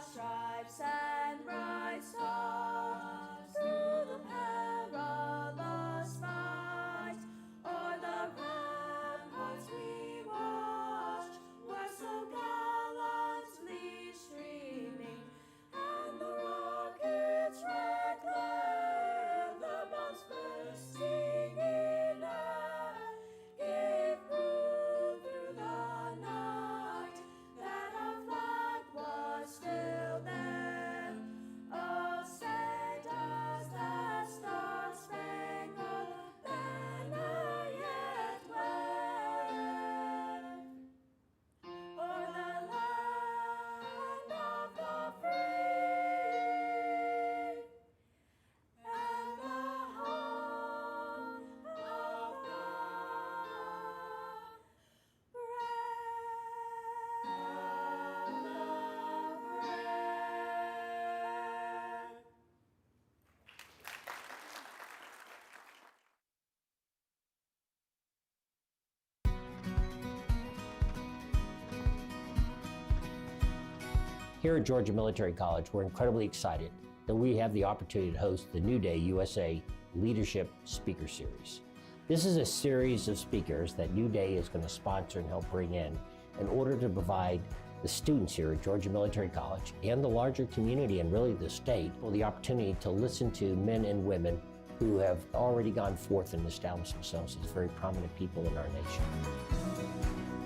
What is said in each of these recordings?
stripes and bright stars, through the perilous fight, o'er the ramparts we watched, were so gallantly streaming, and the rocket's red glare, the bombs bursting in air, gave proof through the night that our flag was still there. Oh, say does that star-spangled banner yet wave o'er the land of the free and the home of the Here at Georgia Military College, we're incredibly excited that we have the opportunity to host the NewDay USA Leadership Speaker Series. This is a series of speakers that NewDay is going to sponsor and help bring in order to provide the students here at Georgia Military College and the larger community and really the state the opportunity to listen to men and women who have already gone forth and established themselves as very prominent people in our nation.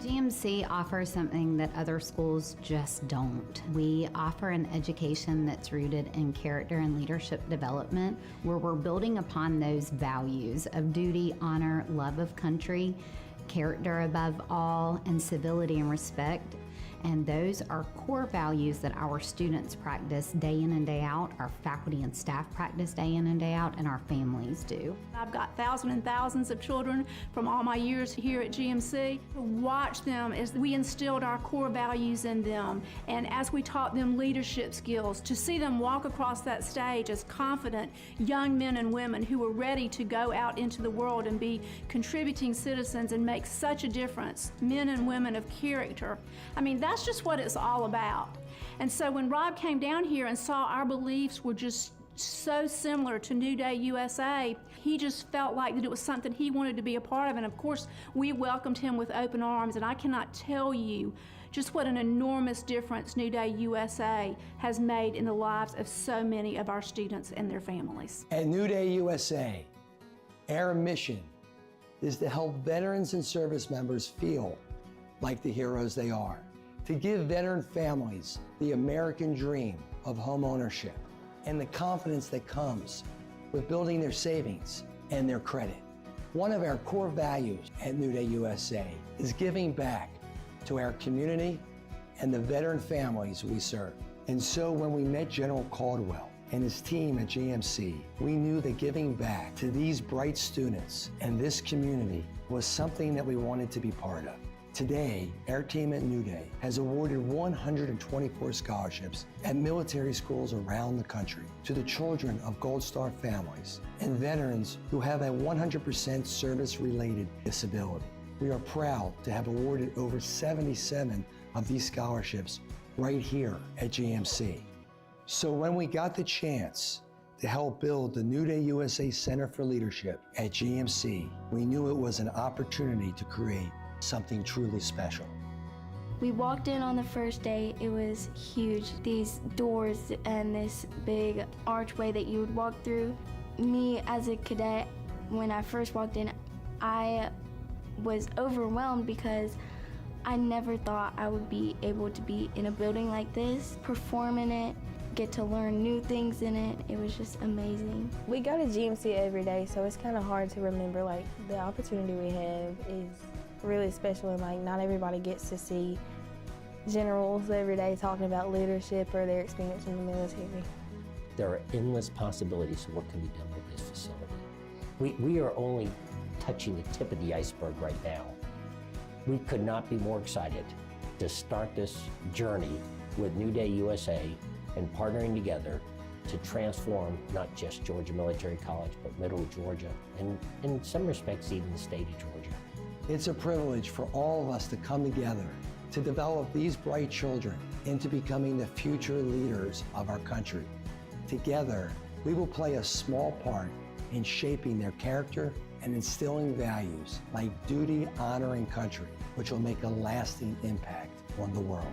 GMC offers something that other schools just don't. We offer an education that's rooted in character and leadership development, where we're building upon those values of duty, honor, love of country, character above all, and civility and respect. And those are core values that our students practice day in and day out, our faculty and staff practice day in and day out, and our families do. I've got thousands and thousands of children from all my years here at GMC. To watch them as we instilled our core values in them, and as we taught them leadership skills, to see them walk across that stage as confident young men and women who were ready to go out into the world and be contributing citizens and make such a difference, men and women of character. I mean, that's just what it's all about. And so when Rob came down here and saw our beliefs were just so similar to NewDay USA, he just felt like that it was something he wanted to be a part of. And of course, we welcomed him with open arms. And I cannot tell you just what an enormous difference NewDay USA has made in the lives of so many of our students and their families. At NewDay USA, our mission is to help veterans and service members feel like the heroes they are, to give veteran families the American dream of home ownership and the confidence that comes with building their savings and their credit. One of our core values at NewDay USA is giving back to our community and the veteran families we serve. And so when we met General Caldwell and his team at GMC, we knew that giving back to these bright students and this community was something that we wanted to be part of. Today, our team at NewDay has awarded 124 scholarships at military schools around the country to the children of Gold Star families and veterans who have a 100% service-related disability. We are proud to have awarded over 77 of these scholarships right here at GMC. So when we got the chance to help build the NewDay USA Center for Leadership at GMC, we knew it was an opportunity to create something truly special. We walked in on the first day. It was huge. These doors and this big archway that you would walk through. Me as a cadet, when I first walked in, I was overwhelmed because I never thought I would be able to be in a building like this, perform in it, get to learn new things in it. It was just amazing. We go to GMC every day, so it's kind of hard to remember, like, the opportunity we have is really special, and like not everybody gets to see generals every day talking about leadership or their experience in the military. There are endless possibilities of what can be done with this facility. We are only touching the tip of the iceberg right now. We could not be more excited to start this journey with NewDay USA and partnering together to transform not just Georgia Military College, but Middle Georgia, and in some respects even the state of Georgia. It's a privilege for all of us to come together to develop these bright children into becoming the future leaders of our country. Together, we will play a small part in shaping their character and instilling values like duty, honor, and country, which will make a lasting impact on the world.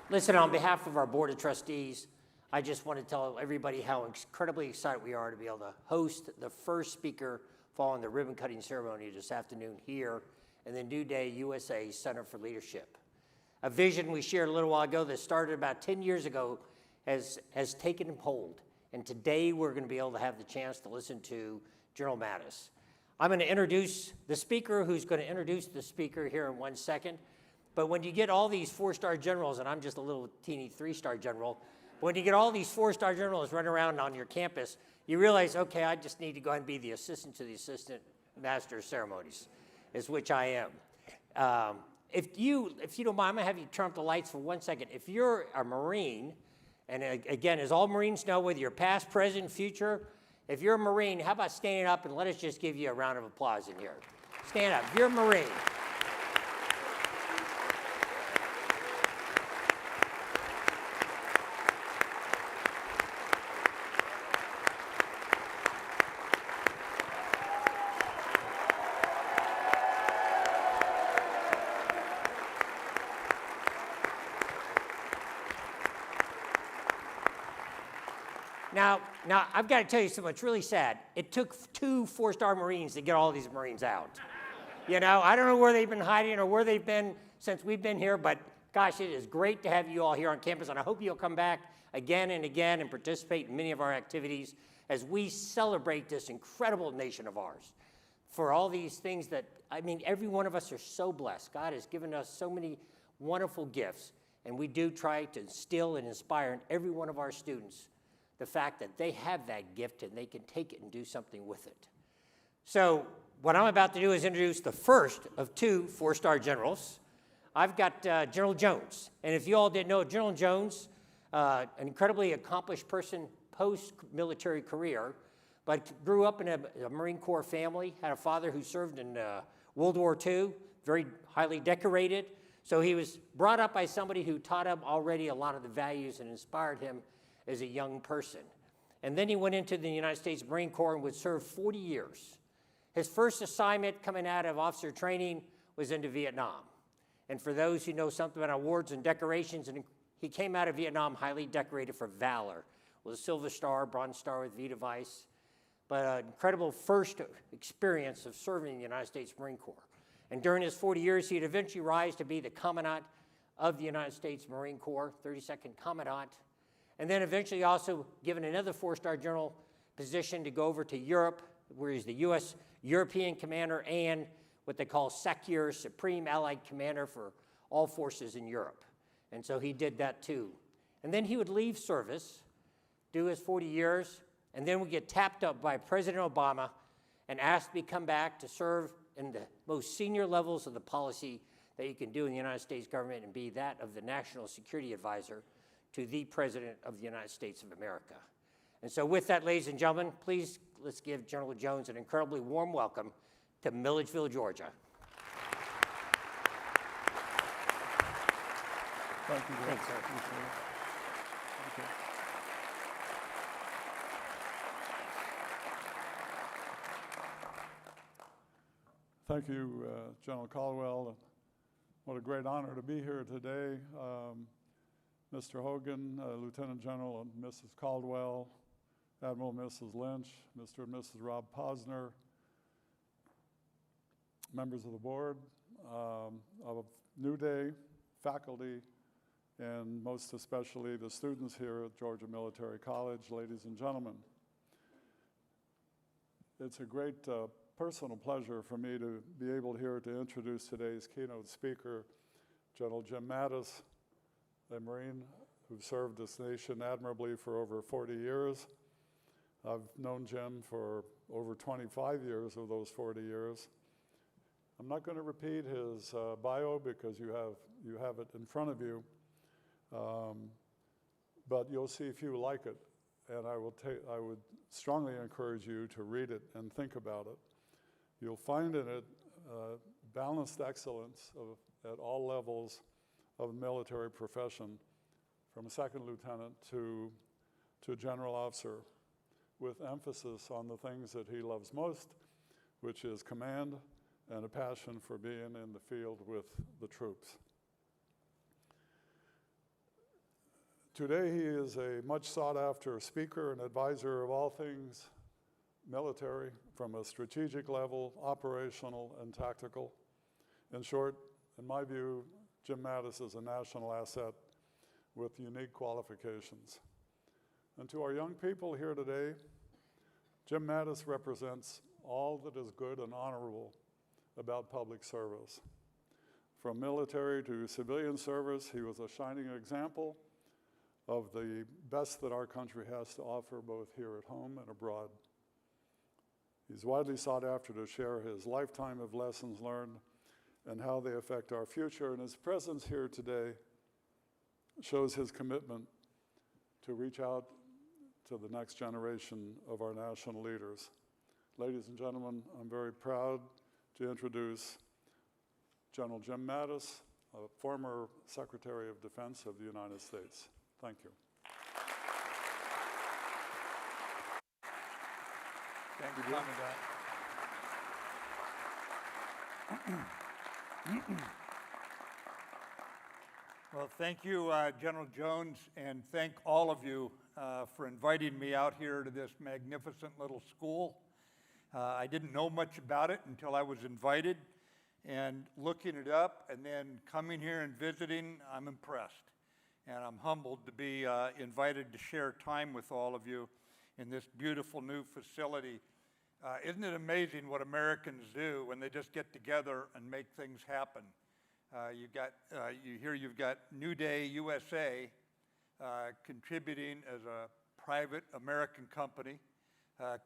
Listen, on behalf of our Board of Trustees, I just want to tell everybody how incredibly excited we are to be able to host the first speaker following the ribbon cutting ceremony this afternoon here in the NewDay USA Center for Leadership. A vision we shared a little while ago that started about 10 years ago has taken hold. And today we're going to be able to have the chance to listen to General Mattis. I'm going to introduce the speaker who's going to introduce the speaker here in 1 second. But when you get all these 4-star generals, and I'm just a little teeny 3-star general, when you get all these 4-star generals running around on your campus, you realize, okay, I just need to go ahead and be the assistant to the assistant master of ceremonies, is which I am. If you don't mind, I'm gonna have you turn up the lights for 1 second. If you're a Marine, and again, as all Marines know, whether you're past, present, future, if you're a Marine, how about standing up and let us just give you a round of applause in here. Stand up, if you're a Marine. Now, I've got to tell you something, it's really sad. It took 2 4-star Marines to get all these Marines out. You know, I don't know where they've been hiding or where they've been since we've been here, but gosh, it is great to have you all here on campus, and I hope you'll come back again and again and participate in many of our activities as we celebrate this incredible nation of ours. For all these things that, I mean, every one of us are so blessed. God has given us so many wonderful gifts, and we do try to instill and inspire in every one of our students the fact that they have that gift and they can take it and do something with it. So what I'm about to do is introduce the first of 2 4-star generals. I've got General Jones. And if you all didn't know, General Jones, an incredibly accomplished person post-military career, but grew up in a Marine Corps family, had a father who served in World War II, very highly decorated. So he was brought up by somebody who taught him already a lot of the values and inspired him as a young person. And then he went into the United States Marine Corps and would serve 40 years. His first assignment coming out of officer training was into Vietnam. And for those who know something about awards and decorations, and he came out of Vietnam highly decorated for valor, with a Silver Star, Bronze Star with Vita Vice, but an incredible first experience of serving in the United States Marine Corps. And during his 40 years, he'd eventually rise to be the Commandant of the United States Marine Corps, 32nd Commandant, and then eventually also given another 4-star general position to go over to Europe, where he's the U.S. European Commander and what they call SACEUR, Supreme Allied Commander for all forces in Europe. And so he did that too. And then he would leave service, do his 40 years, and then would get tapped up by President Obama and asked to come back to serve in the most senior levels of the policy that you can do in the United States government and be that of the National Security Advisor to the President of the United States of America. And so with that, ladies and gentlemen, please let's give General Jones an incredibly warm welcome to Milledgeville, Georgia. Thank you. Thanks, sir. Okay. Thank you, General Caldwell. What a great honor to be here today. Mr. Hogan, Lieutenant General and Mrs. Caldwell, Admiral and Mrs. Lynch, Mr. and Mrs. Rob Posner, members of the board, of NewDay, faculty, and most especially the students here at Georgia Military College, ladies and gentlemen. It's a great personal pleasure for me to be able here to introduce today's keynote speaker, General Jim Mattis, a Marine who served this nation admirably for over 40 years. I've known Jim for over 25 years of those 40 years. I'm not going to repeat his bio because you have it in front of you, but you'll see if you like it, and I would strongly encourage you to read it and think about it. You'll find in it balanced excellence at all levels of the military profession, from a second lieutenant to general officer, with emphasis on the things that he loves most, which is command and a passion for being in the field with the troops. Today, he is a much sought-after speaker and advisor of all things military, from a strategic level, operational, and tactical. In short, in my view, Jim Mattis is a national asset with unique qualifications. And to our young people here today, Jim Mattis represents all that is good and honorable about public service. From military to civilian service, he was a shining example of the best that our country has to offer, both here at home and abroad. He's widely sought after to share his lifetime of lessons learned and how they affect our future, and his presence here today shows his commitment to reach out to the next generation of our national leaders. Ladies and gentlemen, I'm very proud to introduce General Jim Mattis, a former Secretary of Defense of the United States. Thank you. Thank you, Commandant. Well, thank you, General Jones, and thank all of you for inviting me out here to this magnificent little school. I didn't know much about it until I was invited, and looking it up and then coming here and visiting, I'm impressed. And I'm humbled to be invited to share time with all of you in this beautiful new facility. Isn't it amazing what Americans do when they just get together and make things happen? You've got NewDay USA contributing as a private American company,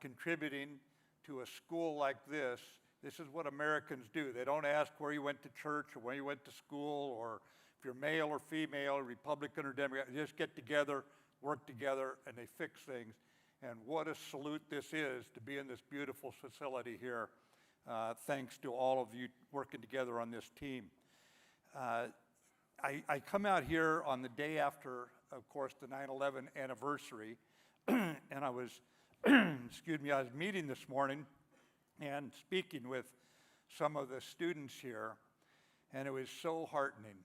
contributing to a school like this. This is what Americans do. They don't ask where you went to church or where you went to school, or if you're male or female, Republican or Democrat. They just get together, work together, and they fix things. And what a salute this is to be in this beautiful facility here. Thanks to all of you working together on this team. I come out here on the day after, of course, the 9/11 anniversary, and I was, excuse me, I was meeting this morning and speaking with some of the students here, and it was so heartening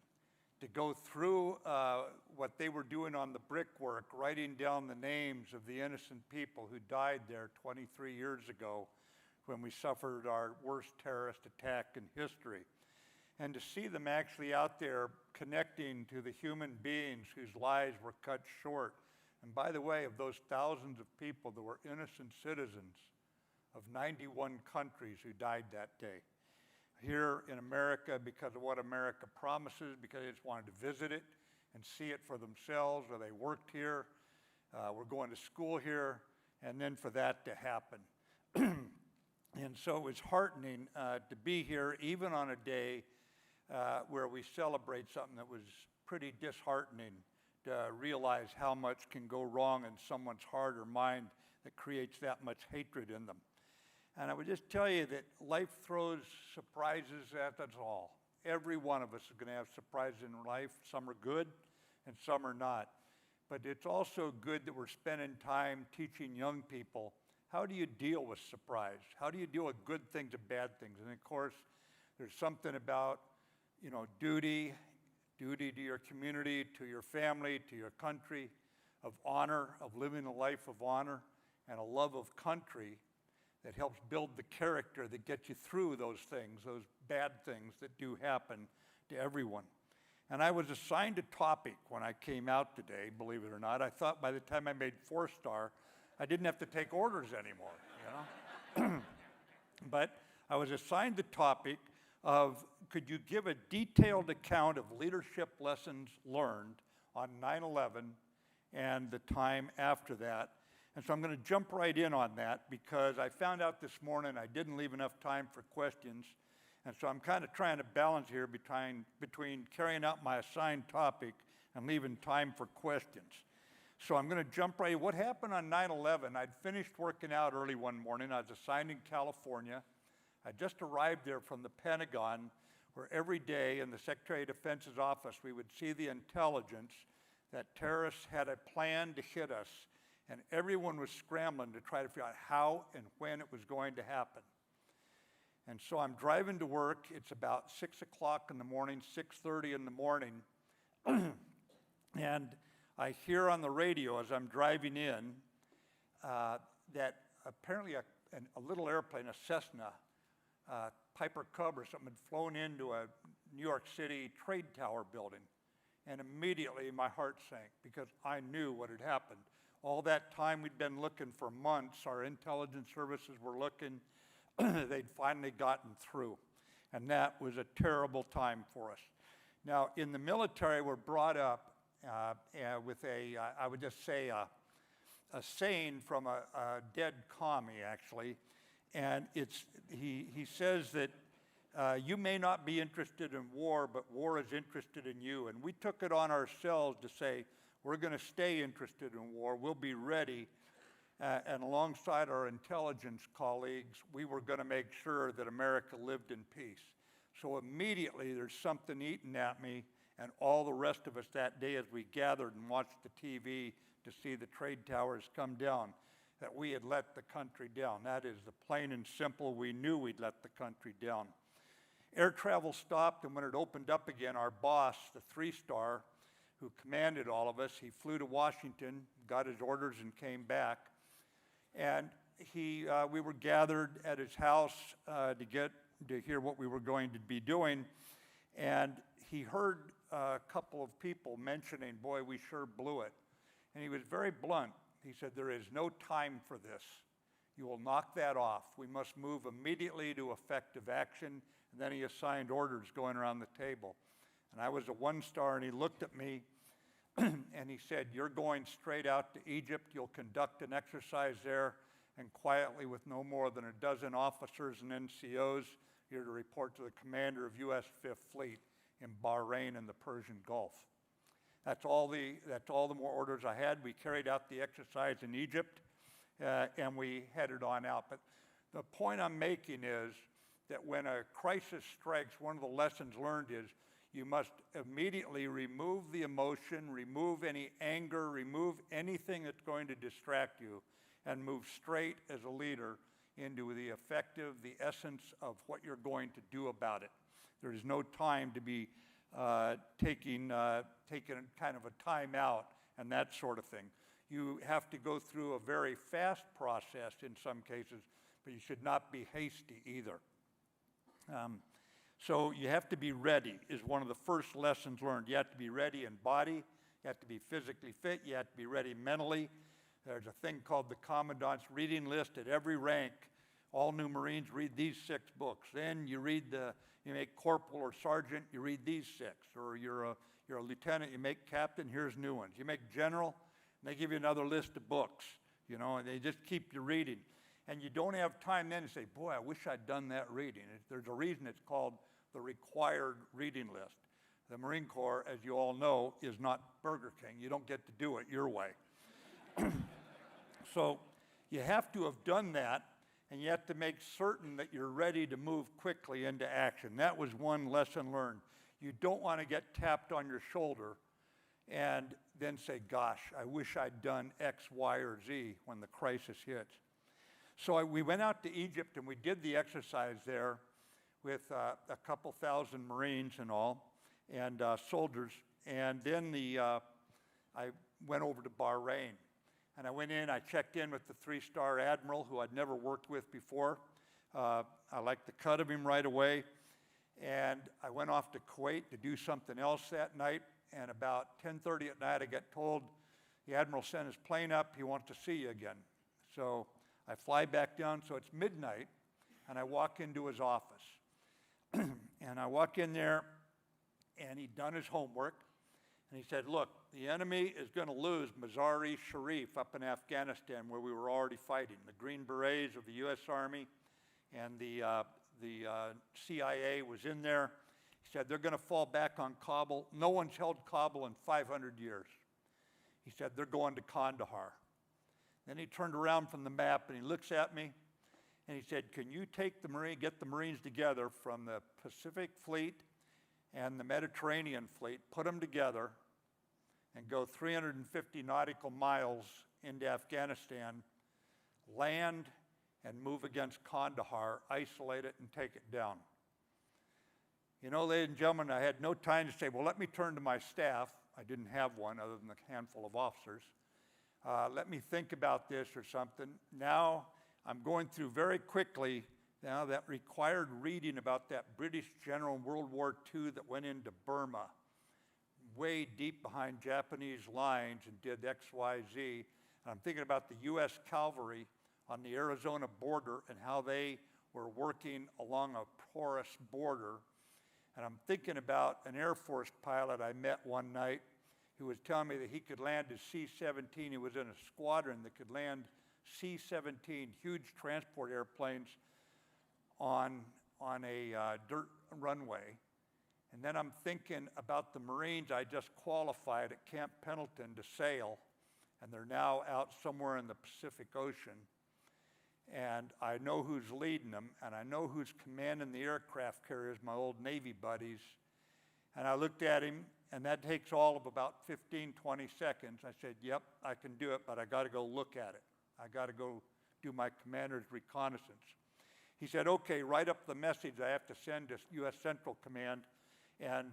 to go through what they were doing on the brickwork, writing down the names of the innocent people who died there 23 years ago when we suffered our worst terrorist attack in history. And to see them actually out there connecting to the human beings whose lives were cut short. And by the way, of those thousands of people, there were innocent citizens of 91 countries who died that day. Here in America, because of what America promises, because they just wanted to visit it and see it for themselves, or they worked here, were going to school here, and then for that to happen. And so it was heartening to be here, even on a day where we celebrate something that was pretty disheartening, to realize how much can go wrong in someone's heart or mind that creates that much hatred in them. And I would just tell you that life throws surprises at us all. Every one of us is going to have surprises in life. Some are good and some are not. But it's also good that we're spending time teaching young people, how do you deal with surprise? How do you deal with good things and bad things? And of course, there's something about, duty to your community, to your family, to your country, of honor, of living a life of honor, and a love of country that helps build the character that gets you through those things, those bad things that do happen to everyone. And I was assigned a topic when I came out today, believe it or not. I thought by the time I made 4-star, I didn't have to take orders anymore, But I was assigned the topic of, could you give a detailed account of leadership lessons learned on 9/11 and the time after that? And so I'm going to jump right in on that, because I found out this morning I didn't leave enough time for questions. And so I'm kind of trying to balance here between carrying out my assigned topic and leaving time for questions. So I'm going to jump right in. What happened on 9/11, I'd finished working out early one morning. I was assigned in California. I just arrived there from the Pentagon, where every day in the Secretary of Defense's office, we would see the intelligence that terrorists had a plan to hit us, and everyone was scrambling to try to figure out how and when it was going to happen. And so I'm driving to work. It's about 6 o'clock in the morning, 6:30 in the morning, and I hear on the radio as I'm driving in that apparently a little airplane, a Cessna, Piper Cub or something, had flown into a New York City trade tower building. And immediately my heart sank because I knew what had happened. All that time we'd been looking for months, our intelligence services were looking, they'd finally gotten through. And that was a terrible time for us. Now, in the military, we're brought up with I would just say, a saying from a dead commie, actually. And he says that you may not be interested in war, but war is interested in you. And we took it on ourselves to say, we're going to stay interested in war. We'll be ready. And alongside our intelligence colleagues, we were going to make sure that America lived in peace. So immediately there's something eating at me, and all the rest of us that day as we gathered and watched the TV to see the trade towers come down, that we had let the country down. That is the plain and simple. We knew we'd let the country down. Air travel stopped, and when it opened up again, our boss, the 3-star, who commanded all of us, he flew to Washington, got his orders, and came back. And we were gathered at his house to hear what we were going to be doing. And he heard a couple of people mentioning, boy, we sure blew it. And he was very blunt. He said, there is no time for this. You will knock that off. We must move immediately to effective action. And then he assigned orders going around the table. And I was a 1-star, and he looked at me, and he said, you're going straight out to Egypt. You'll conduct an exercise there, and quietly, with no more than a dozen officers and NCOs, you're to report to the commander of U.S. 5th Fleet in Bahrain and the Persian Gulf. That's all the more orders I had. We carried out the exercise in Egypt, and we headed on out. But the point I'm making is that when a crisis strikes, one of the lessons learned is you must immediately remove the emotion, remove any anger, remove anything that's going to distract you, and move straight as a leader into the essence of what you're going to do about it. There is no time to be taking kind of a time out and that sort of thing. You have to go through a very fast process in some cases, but you should not be hasty either. So you have to be ready is one of the first lessons learned. You have to be ready in body. You have to be physically fit. You have to be ready mentally. There's a thing called the Commandant's Reading List at every rank. All new Marines read these 6 books. Then you make corporal or sergeant, you read these 6. Or you're a lieutenant, you make captain, here's new ones. You make general, and they give you another list of books, and they just keep you reading. And you don't have time then to say, boy, I wish I'd done that reading. There's a reason it's called the required reading list. The Marine Corps, as you all know, is not Burger King. You don't get to do it your way. So you have to have done that, and you have to make certain that you're ready to move quickly into action. That was one lesson learned. You don't want to get tapped on your shoulder and then say, gosh, I wish I'd done X, Y, or Z when the crisis hits. So we went out to Egypt, and we did the exercise there with a couple thousand Marines and all, and soldiers. And then I went over to Bahrain. And I went in, I checked in with the 3-star admiral who I'd never worked with before. I liked the cut of him right away. And I went off to Kuwait to do something else that night. And about 10:30 at night, I got told the admiral sent his plane up. He wants to see you again. So I fly back down. So it's midnight, and I walk into his office. And I walk in there, and he'd done his homework. And he said, look, the enemy is going to lose Mazar-e-Sharif up in Afghanistan where we were already fighting. The Green Berets of the U.S. Army and the CIA was in there. He said, they're going to fall back on Kabul. No one's held Kabul in 500 years. He said, they're going to Kandahar. Then he turned around from the map and he looks at me and he said, can you get the Marines together from the Pacific Fleet and the Mediterranean Fleet, put them together and go 350 nautical miles into Afghanistan, land and move against Kandahar, isolate it and take it down. You know, ladies and gentlemen, I had no time to say, well, let me turn to my staff. I didn't have one other than a handful of officers. Let me think about this or something. Now I'm going through very quickly now that required reading about that British general in World War II that went into Burma, way deep behind Japanese lines and did X, Y, Z. And I'm thinking about the U.S. cavalry on the Arizona border and how they were working along a porous border. And I'm thinking about an Air Force pilot I met one night who was telling me that he could land his C-17. He was in a squadron that could land C-17, huge transport airplanes on a dirt runway. And then I'm thinking about the Marines I just qualified at Camp Pendleton to sail, and they're now out somewhere in the Pacific Ocean. And I know who's leading them, and I know who's commanding the aircraft carriers, my old Navy buddies. And I looked at him, and that takes all of about 15, 20 seconds. I said, yep, I can do it, but I got to go look at it. I got to go do my commander's reconnaissance. He said, okay, write up the message I have to send to U.S. Central Command, and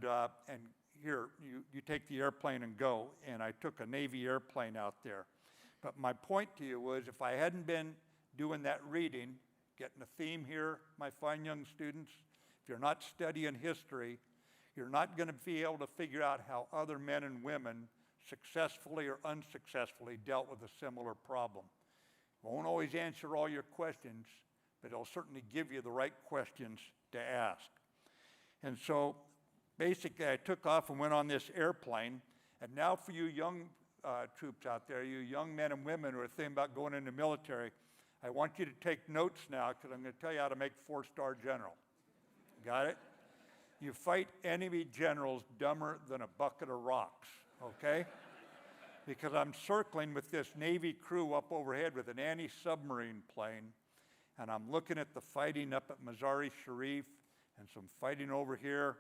here, you take the airplane and go. And I took a Navy airplane out there. But my point to you was, if I hadn't been doing that reading, getting a theme here, my fine young students, if you're not studying history, you're not going to be able to figure out how other men and women successfully or unsuccessfully dealt with a similar problem. It won't always answer all your questions, but it'll certainly give you the right questions to ask. And so basically I took off and went on this airplane. And now for you young troops out there, you young men and women who are thinking about going into the military, I want you to take notes now, because I'm going to tell you how to make a 4-star general. Got it? You fight enemy generals dumber than a bucket of rocks, okay? Because I'm circling with this Navy crew up overhead with an anti-submarine plane, and I'm looking at the fighting up at Mazar-i-Sharif and some fighting over here.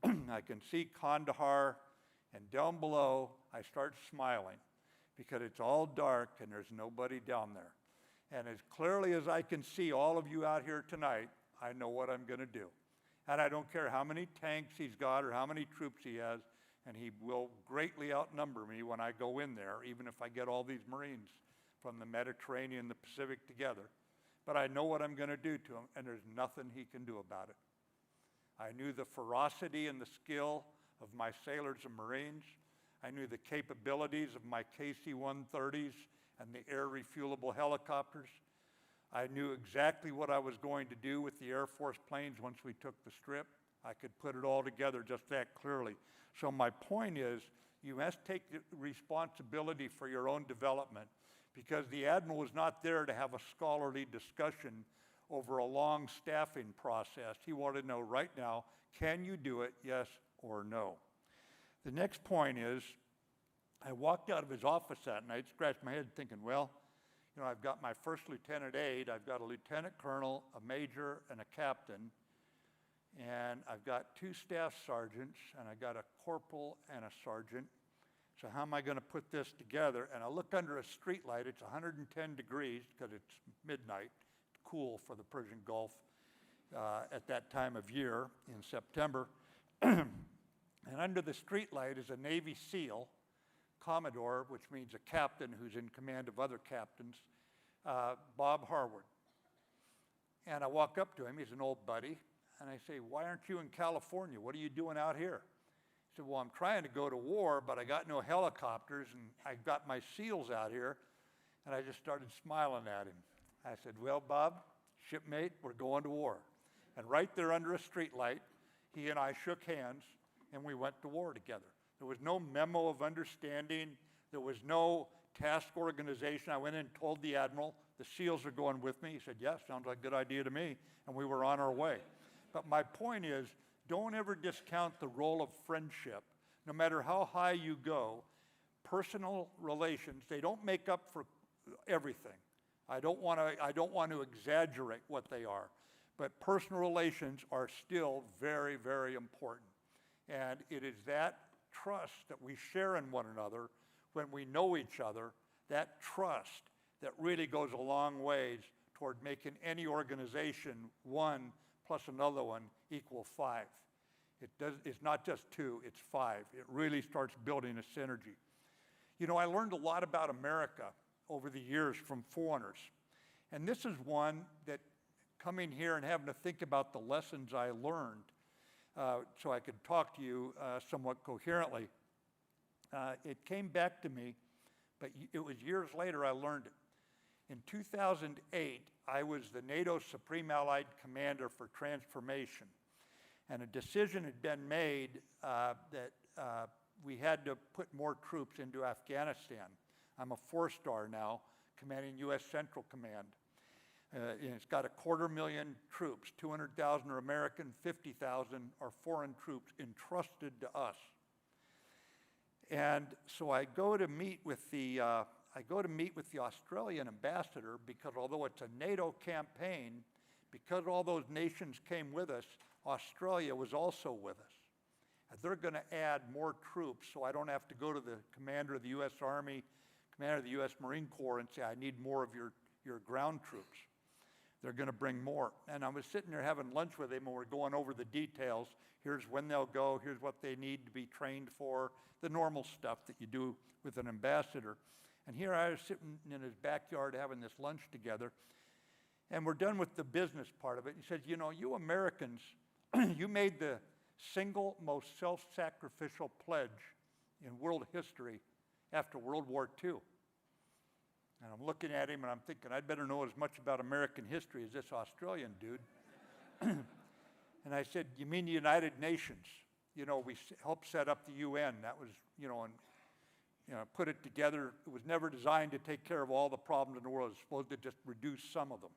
I can see Kandahar, and down below, I start smiling because it's all dark and there's nobody down there. And as clearly as I can see all of you out here tonight, I know what I'm going to do. And I don't care how many tanks he's got or how many troops he has, and he will greatly outnumber me when I go in there, even if I get all these Marines from the Mediterranean and the Pacific together. But I know what I'm going to do to him, and there's nothing he can do about it. I knew the ferocity and the skill of my sailors and Marines. I knew the capabilities of my KC-130s and the air refuelable helicopters. I knew exactly what I was going to do with the Air Force planes once we took the Strip. I could put it all together just that clearly. So my point is, you must take the responsibility for your own development, because the Admiral was not there to have a scholarly discussion over a long staffing process. He wanted to know right now, can you do it, yes or no? The next point is, I walked out of his office that night, scratched my head thinking, well, you know, I've got my first lieutenant aide, I've got a lieutenant colonel, a major, and a captain, and I've got 2 staff sergeants, and I got a corporal and a sergeant. So how am I going to put this together? And I look under a street light. It's 110 degrees because it's midnight. It's cool for the Persian Gulf at that time of year in September. And under the street light is a Navy SEAL, Commodore, which means a captain who's in command of other captains, Bob Harward. And I walk up to him, he's an old buddy, and I say, why aren't you in California? What are you doing out here? He said, well, I'm trying to go to war, but I got no helicopters, and I got my SEALs out here. And I just started smiling at him. I said, well, Bob, shipmate, we're going to war. And right there under a street light, he and I shook hands, and we went to war together. There was no memo of understanding. There was no task organization. I went in and told the Admiral, the SEALs are going with me. He said, yes, sounds like a good idea to me. And we were on our way. But my point is, don't ever discount the role of friendship. No matter how high you go, personal relations, they don't make up for everything. I don't want to exaggerate what they are, but personal relations are still very, very important. And it is that trust that we share in one another when we know each other, that trust that really goes a long ways toward making any organization 1 plus another one equal 5. It's not just 2, it's 5. It really starts building a synergy. You know, I learned a lot about America over the years from foreigners. And this is one that coming here and having to think about the lessons I learned so I could talk to you somewhat coherently, it came back to me, but it was years later I learned it. In 2008, I was the NATO Supreme Allied Commander for Transformation. And a decision had been made that we had to put more troops into Afghanistan. I'm a 4-star now, commanding U.S. Central Command. And it's got 250,000 troops. 200,000 are American, 50,000 are foreign troops entrusted to us. And so I go to meet with the Australian ambassador because although it's a NATO campaign, because all those nations came with us, Australia was also with us. And they're going to add more troops, so I don't have to go to the commander of the U.S. Army, commander of the U.S. Marine Corps and say, I need more of your ground troops. They're going to bring more. And I was sitting there having lunch with him, and we're going over the details. Here's when they'll go. Here's what they need to be trained for, the normal stuff that you do with an ambassador. And here I was sitting in his backyard having this lunch together, and we're done with the business part of it. He said, you know, you Americans, you made the single most self-sacrificial pledge in world history after World War II. And I'm looking at him and I'm thinking, I'd better know as much about American history as this Australian dude. And I said, you mean the United Nations? You know, we helped set up the UN. That was, and put it together. It was never designed to take care of all the problems in the world. It was supposed to just reduce some of them.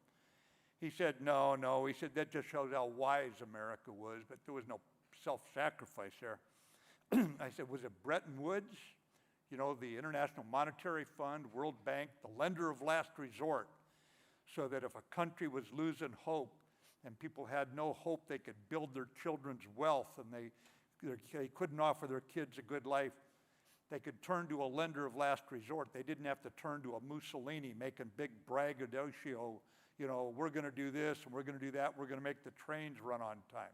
He said, no. He said, that just shows how wise America was, but there was no self-sacrifice there. I said, was it Bretton Woods? You know, the International Monetary Fund, World Bank, the lender of last resort, so that if a country was losing hope and people had no hope they could build their children's wealth and they couldn't offer their kids a good life, they could turn to a lender of last resort. They didn't have to turn to a Mussolini making big braggadocio, we're going to do this and we're going to do that. We're going to make the trains run on time.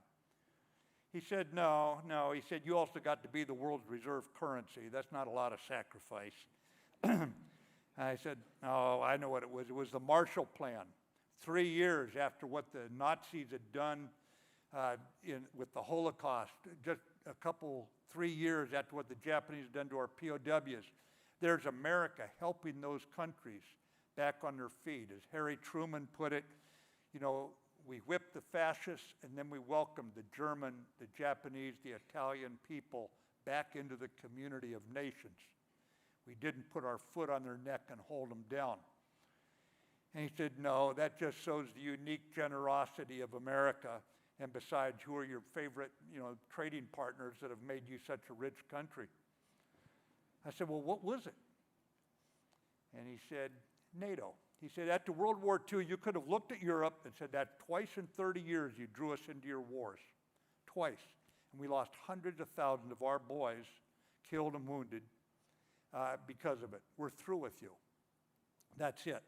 He said, no. He said, you also got to be the world's reserve currency. That's not a lot of sacrifice. I said, no, I know what it was. It was the Marshall Plan. 3 years after what the Nazis had done with the Holocaust, just 3 years after what the Japanese had done to our POWs, there's America helping those countries back on their feet. As Harry Truman put it, we whipped the fascists and then we welcomed the German, the Japanese, the Italian people back into the community of nations. We didn't put our foot on their neck and hold them down. And he said, no, that just shows the unique generosity of America. And besides, who are your favorite, trading partners that have made you such a rich country? I said, well, what was it? And he said, NATO. He said, after World War II, you could have looked at Europe and said that twice in 30 years you drew us into your wars. Twice. And we lost hundreds of thousands of our boys killed and wounded because of it. We're through with you. That's it.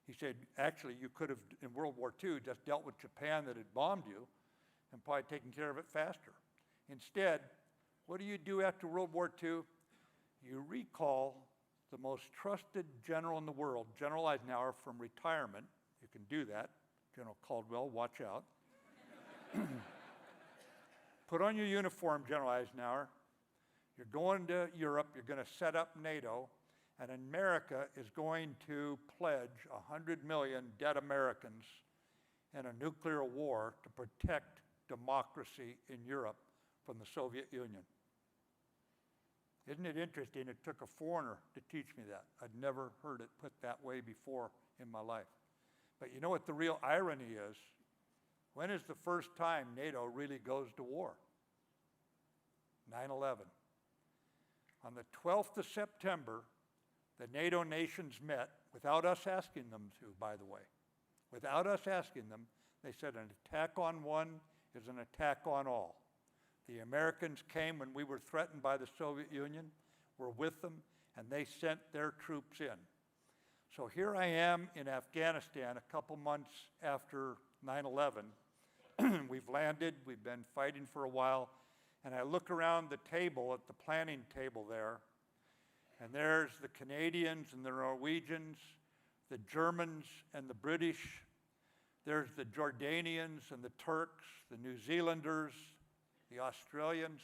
He said, actually, you could have, in World War II, just dealt with Japan that had bombed you and probably taken care of it faster. Instead, what do you do after World War II? You recall the most trusted general in the world, General Eisenhower, from retirement. You can do that. General Caldwell, watch out. Put on your uniform, General Eisenhower. You're going to Europe. You're going to set up NATO. And America is going to pledge 100 million dead Americans in a nuclear war to protect democracy in Europe from the Soviet Union. Isn't it interesting? It took a foreigner to teach me that. I'd never heard it put that way before in my life. But you know what the real irony is? When is the first time NATO really goes to war? 9/11. On the 12th of September, the NATO nations met without us asking them to, by the way. Without us asking them, they said an attack on one is an attack on all. The Americans came when we were threatened by the Soviet Union, were with them, and they sent their troops in. So here I am in Afghanistan a couple months after 9/11. We've landed, we've been fighting for a while, and I look around the table, at the planning table there, and there's the Canadians and the Norwegians, the Germans and the British, there's the Jordanians and the Turks, the New Zealanders, the Australians,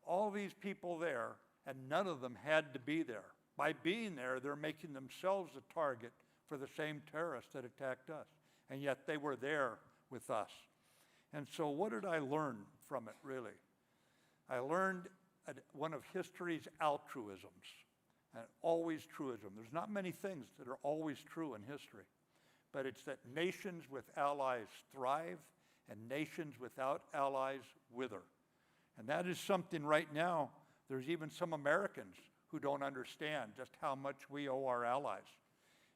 all these people there, and none of them had to be there. By being there, they're making themselves a target for the same terrorists that attacked us, and yet they were there with us. And so what did I learn from it, really? I learned one of history's altruisms, and always truism. There's not many things that are always true in history, but it's that nations with allies thrive and nations without allies wither. And that is something right now, there's even some Americans who don't understand just how much we owe our allies.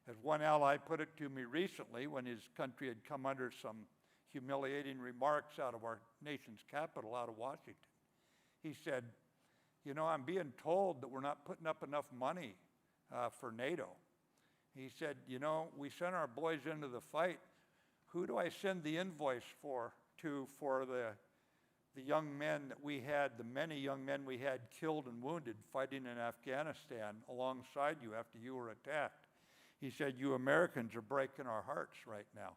As one ally put it to me recently when his country had come under some humiliating remarks out of our nation's capital, out of Washington. He said, you know, I'm being told that we're not putting up enough money for NATO. He said, you know, we sent our boys into the fight. Who do I send the invoice for the young men that we had, the many young men we had killed and wounded fighting in Afghanistan alongside you after you were attacked? He said, you Americans are breaking our hearts right now.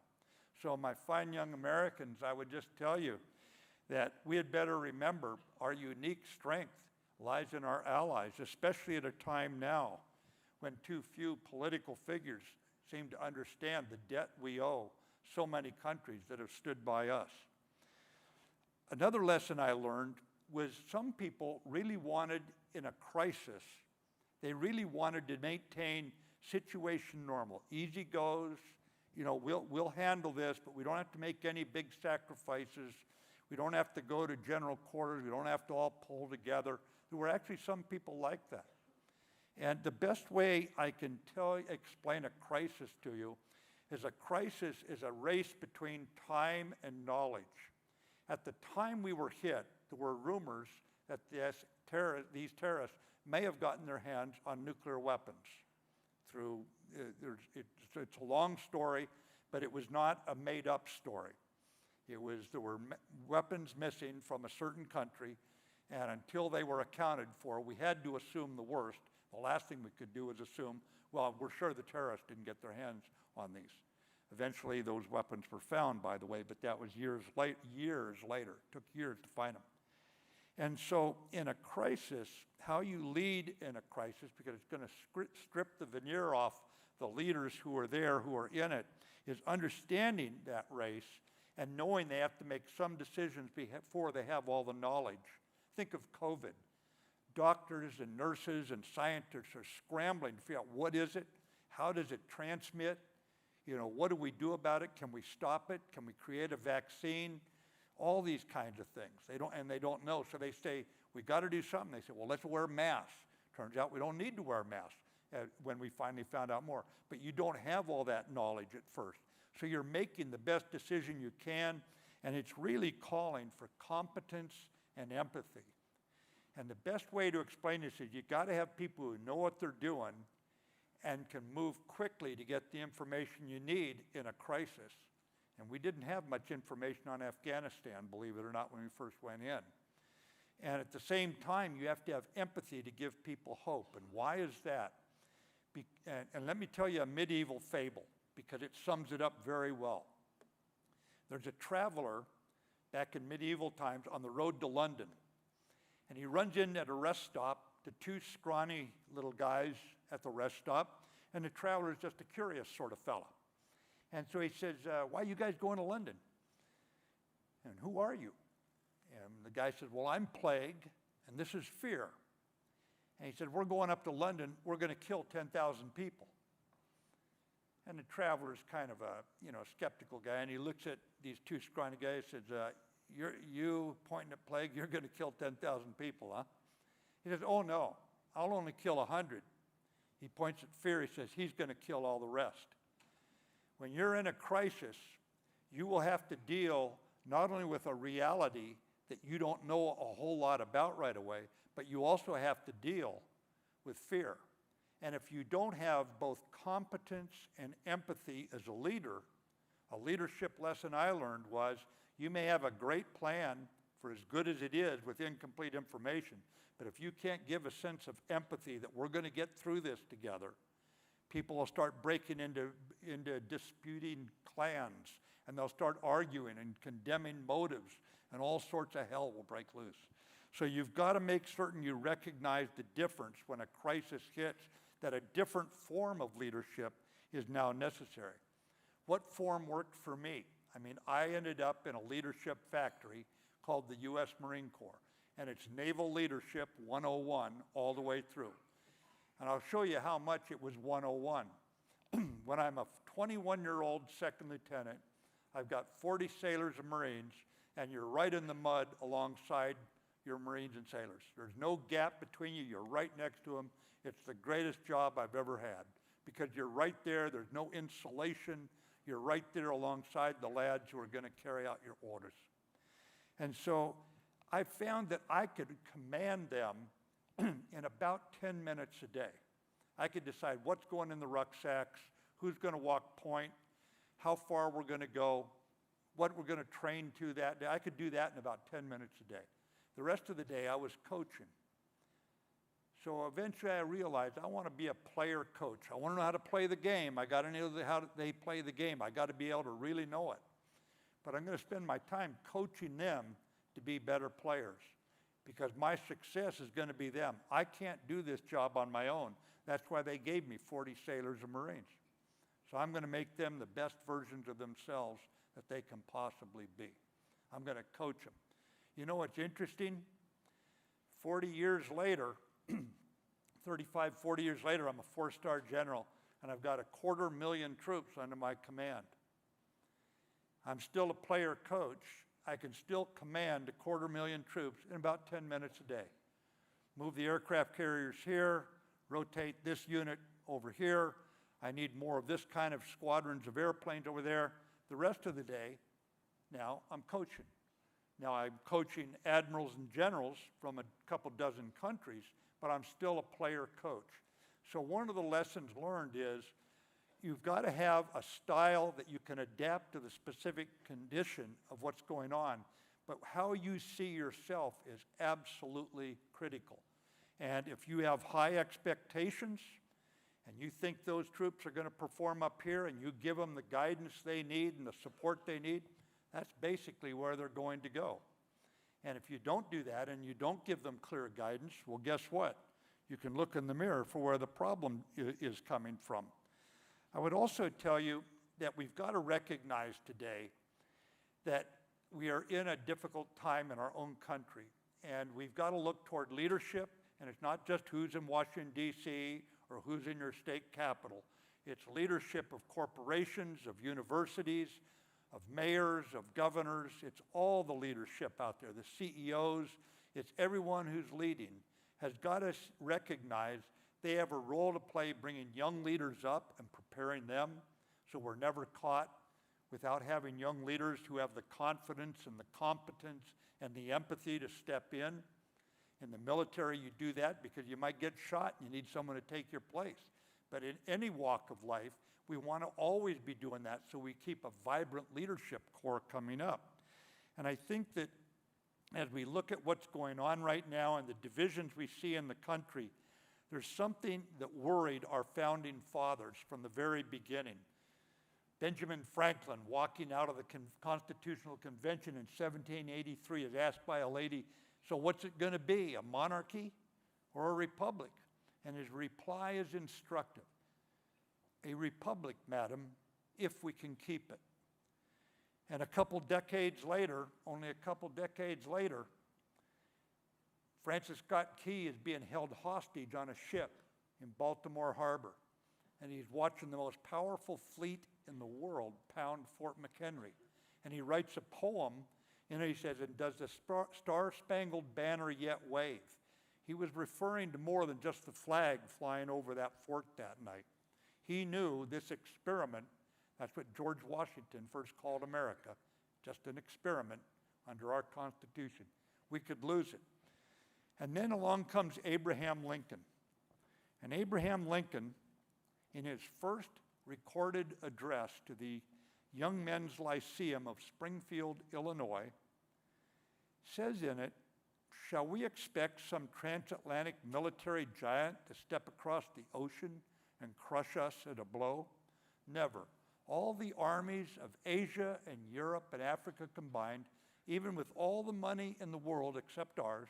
So my fine young Americans, I would just tell you that we had better remember our unique strength lies in our allies, especially at a time now when too few political figures seem to understand the debt we owe so many countries that have stood by us. Another lesson I learned was some people really wanted, in a crisis, they really wanted to maintain situation normal. Easy goes, you know, we'll handle this, but we don't have to make any big sacrifices. We don't have to go to general quarters. We don't have to all pull together. There were actually some people like that. And the best way I can explain a crisis to you is a crisis is a race between time and knowledge. At the time we were hit, there were rumors that these terrorists may have gotten their hands on nuclear weapons. It's a long story, but it was not a made-up story. There were weapons missing from a certain country, and until they were accounted for, we had to assume the worst. The last thing we could do was assume, well, we're sure the terrorists didn't get their hands on these. Eventually, those weapons were found, by the way, but that was years later. It took years to find them. And so in a crisis, how you lead in a crisis, because it's going to strip the veneer off the leaders who are there, who are in it, is understanding that race and knowing they have to make some decisions before they have all the knowledge. Think of COVID. Doctors and nurses and scientists are scrambling to figure out what is it, how does it transmit, you know, what do we do about it, can we stop it, can we create a vaccine, all these kinds of things. They don't know, so they say, we got to do something. They say, well, let's wear masks. Turns out we don't need to wear masks when we finally found out more. But you don't have all that knowledge at first. So you're making the best decision you can, and it's really calling for competence and empathy. And the best way to explain this is you got to have people who know what they're doing and can move quickly to get the information you need in a crisis. And we didn't have much information on Afghanistan, believe it or not, when we first went in. And at the same time, you have to have empathy to give people hope. And why is that? And let me tell you a medieval fable, because it sums it up very well. There's a traveler back in medieval times on the road to London. And he runs in at a rest stop to two scrawny little guys at the rest stop. And the traveler is just a curious sort of fella. And so he says, why are you guys going to London? And who are you? And the guy says, well, I'm Plague, and this is Fear. And he said, we're going up to London, we're going to kill 10,000 people. And the traveler's kind of a, skeptical guy, and he looks at these two scrawny guys and says, you pointing at plague, you're going to kill 10,000 people, huh? He says, oh no, I'll only kill 100. He points at fear, he says, he's going to kill all the rest. When you're in a crisis, you will have to deal not only with a reality that you don't know a whole lot about right away, but you also have to deal with fear. And if you don't have both competence and empathy as a leader, a leadership lesson I learned was you may have a great plan for as good as it is with incomplete information, but if you can't give a sense of empathy that we're going to get through this together, people will start breaking into disputing clans, and they'll start arguing and condemning motives, and all sorts of hell will break loose. So you've got to make certain you recognize the difference when a crisis hits, that a different form of leadership is now necessary. What form worked for me? I mean, I ended up in a leadership factory called the U.S. Marine Corps, and it's Naval Leadership 101 all the way through. And I'll show you how much it was 101. When I'm a 21-year-old second lieutenant, I've got 40 sailors and Marines, and you're right in the mud alongside your Marines and sailors. There's no gap between you. You're right next to them. It's the greatest job I've ever had because you're right there. There's no insulation. You're right there alongside the lads who are going to carry out your orders. And so I found that I could command them in about 10 minutes a day. I could decide what's going in the rucksacks, who's going to walk point, how far we're going to go, what we're going to train to that day. I could do that in about 10 minutes a day. The rest of the day I was coaching. So eventually I realized I want to be a player coach. I want to know how to play the game. I got to know how they play the game. I got to be able to really know it. But I'm going to spend my time coaching them to be better players because my success is going to be them. I can't do this job on my own. That's why they gave me 40 sailors and Marines. So I'm going to make them the best versions of themselves that they can possibly be. I'm going to coach them. You know what's interesting? 40 years later, 35, 40 years later, I'm a 4-star general, and I've got 250,000 troops under my command. I'm still a player coach. I can still command 250,000 troops in about 10 minutes a day. Move the aircraft carriers here, rotate this unit over here. I need more of this kind of squadrons of airplanes over there. The rest of the day, now I'm coaching. Now I'm coaching admirals and generals from a couple dozen countries, but I'm still a player coach. So one of the lessons learned is you've got to have a style that you can adapt to the specific condition of what's going on, but how you see yourself is absolutely critical. And if you have high expectations and you think those troops are going to perform up here and you give them the guidance they need and the support they need, that's basically where they're going to go. And if you don't do that and you don't give them clear guidance, well, guess what? You can look in the mirror for where the problem is coming from. I would also tell you that we've got to recognize today that we are in a difficult time in our own country, and we've got to look toward leadership, and it's not just who's in Washington, D.C., or who's in your state capital. It's leadership of corporations, of universities, of mayors, of governors. It's all the leadership out there, the CEOs. It's everyone who's leading has got to recognize they have a role to play bringing young leaders up and preparing them so we're never caught without having young leaders who have the confidence and the competence and the empathy to step in. In the military, you do that because you might get shot and you need someone to take your place. But in any walk of life, we want to always be doing that so we keep a vibrant leadership corps coming up. And I think that as we look at what's going on right now and the divisions we see in the country, there's something that worried our founding fathers from the very beginning. Benjamin Franklin, walking out of the Constitutional Convention in 1783, is asked by a lady, so what's it going to be, a monarchy or a republic? And his reply is instructive. A republic, madam, if we can keep it. And a couple decades later, only a couple decades later, Francis Scott Key is being held hostage on a ship in Baltimore Harbor, and he's watching the most powerful fleet in the world pound Fort McHenry. And he writes a poem, and he says, "And does the star-spangled banner yet wave?" He was referring to more than just the flag flying over that fort that night. He knew this experiment, that's what George Washington first called America, just an experiment under our Constitution. We could lose it. And then along comes Abraham Lincoln. And Abraham Lincoln, in his first recorded address to the Young Men's Lyceum of Springfield, Illinois, says in it, "Shall we expect some transatlantic military giant to step across the ocean and crush us at a blow? Never. All the armies of Asia and Europe and Africa combined, even with all the money in the world except ours,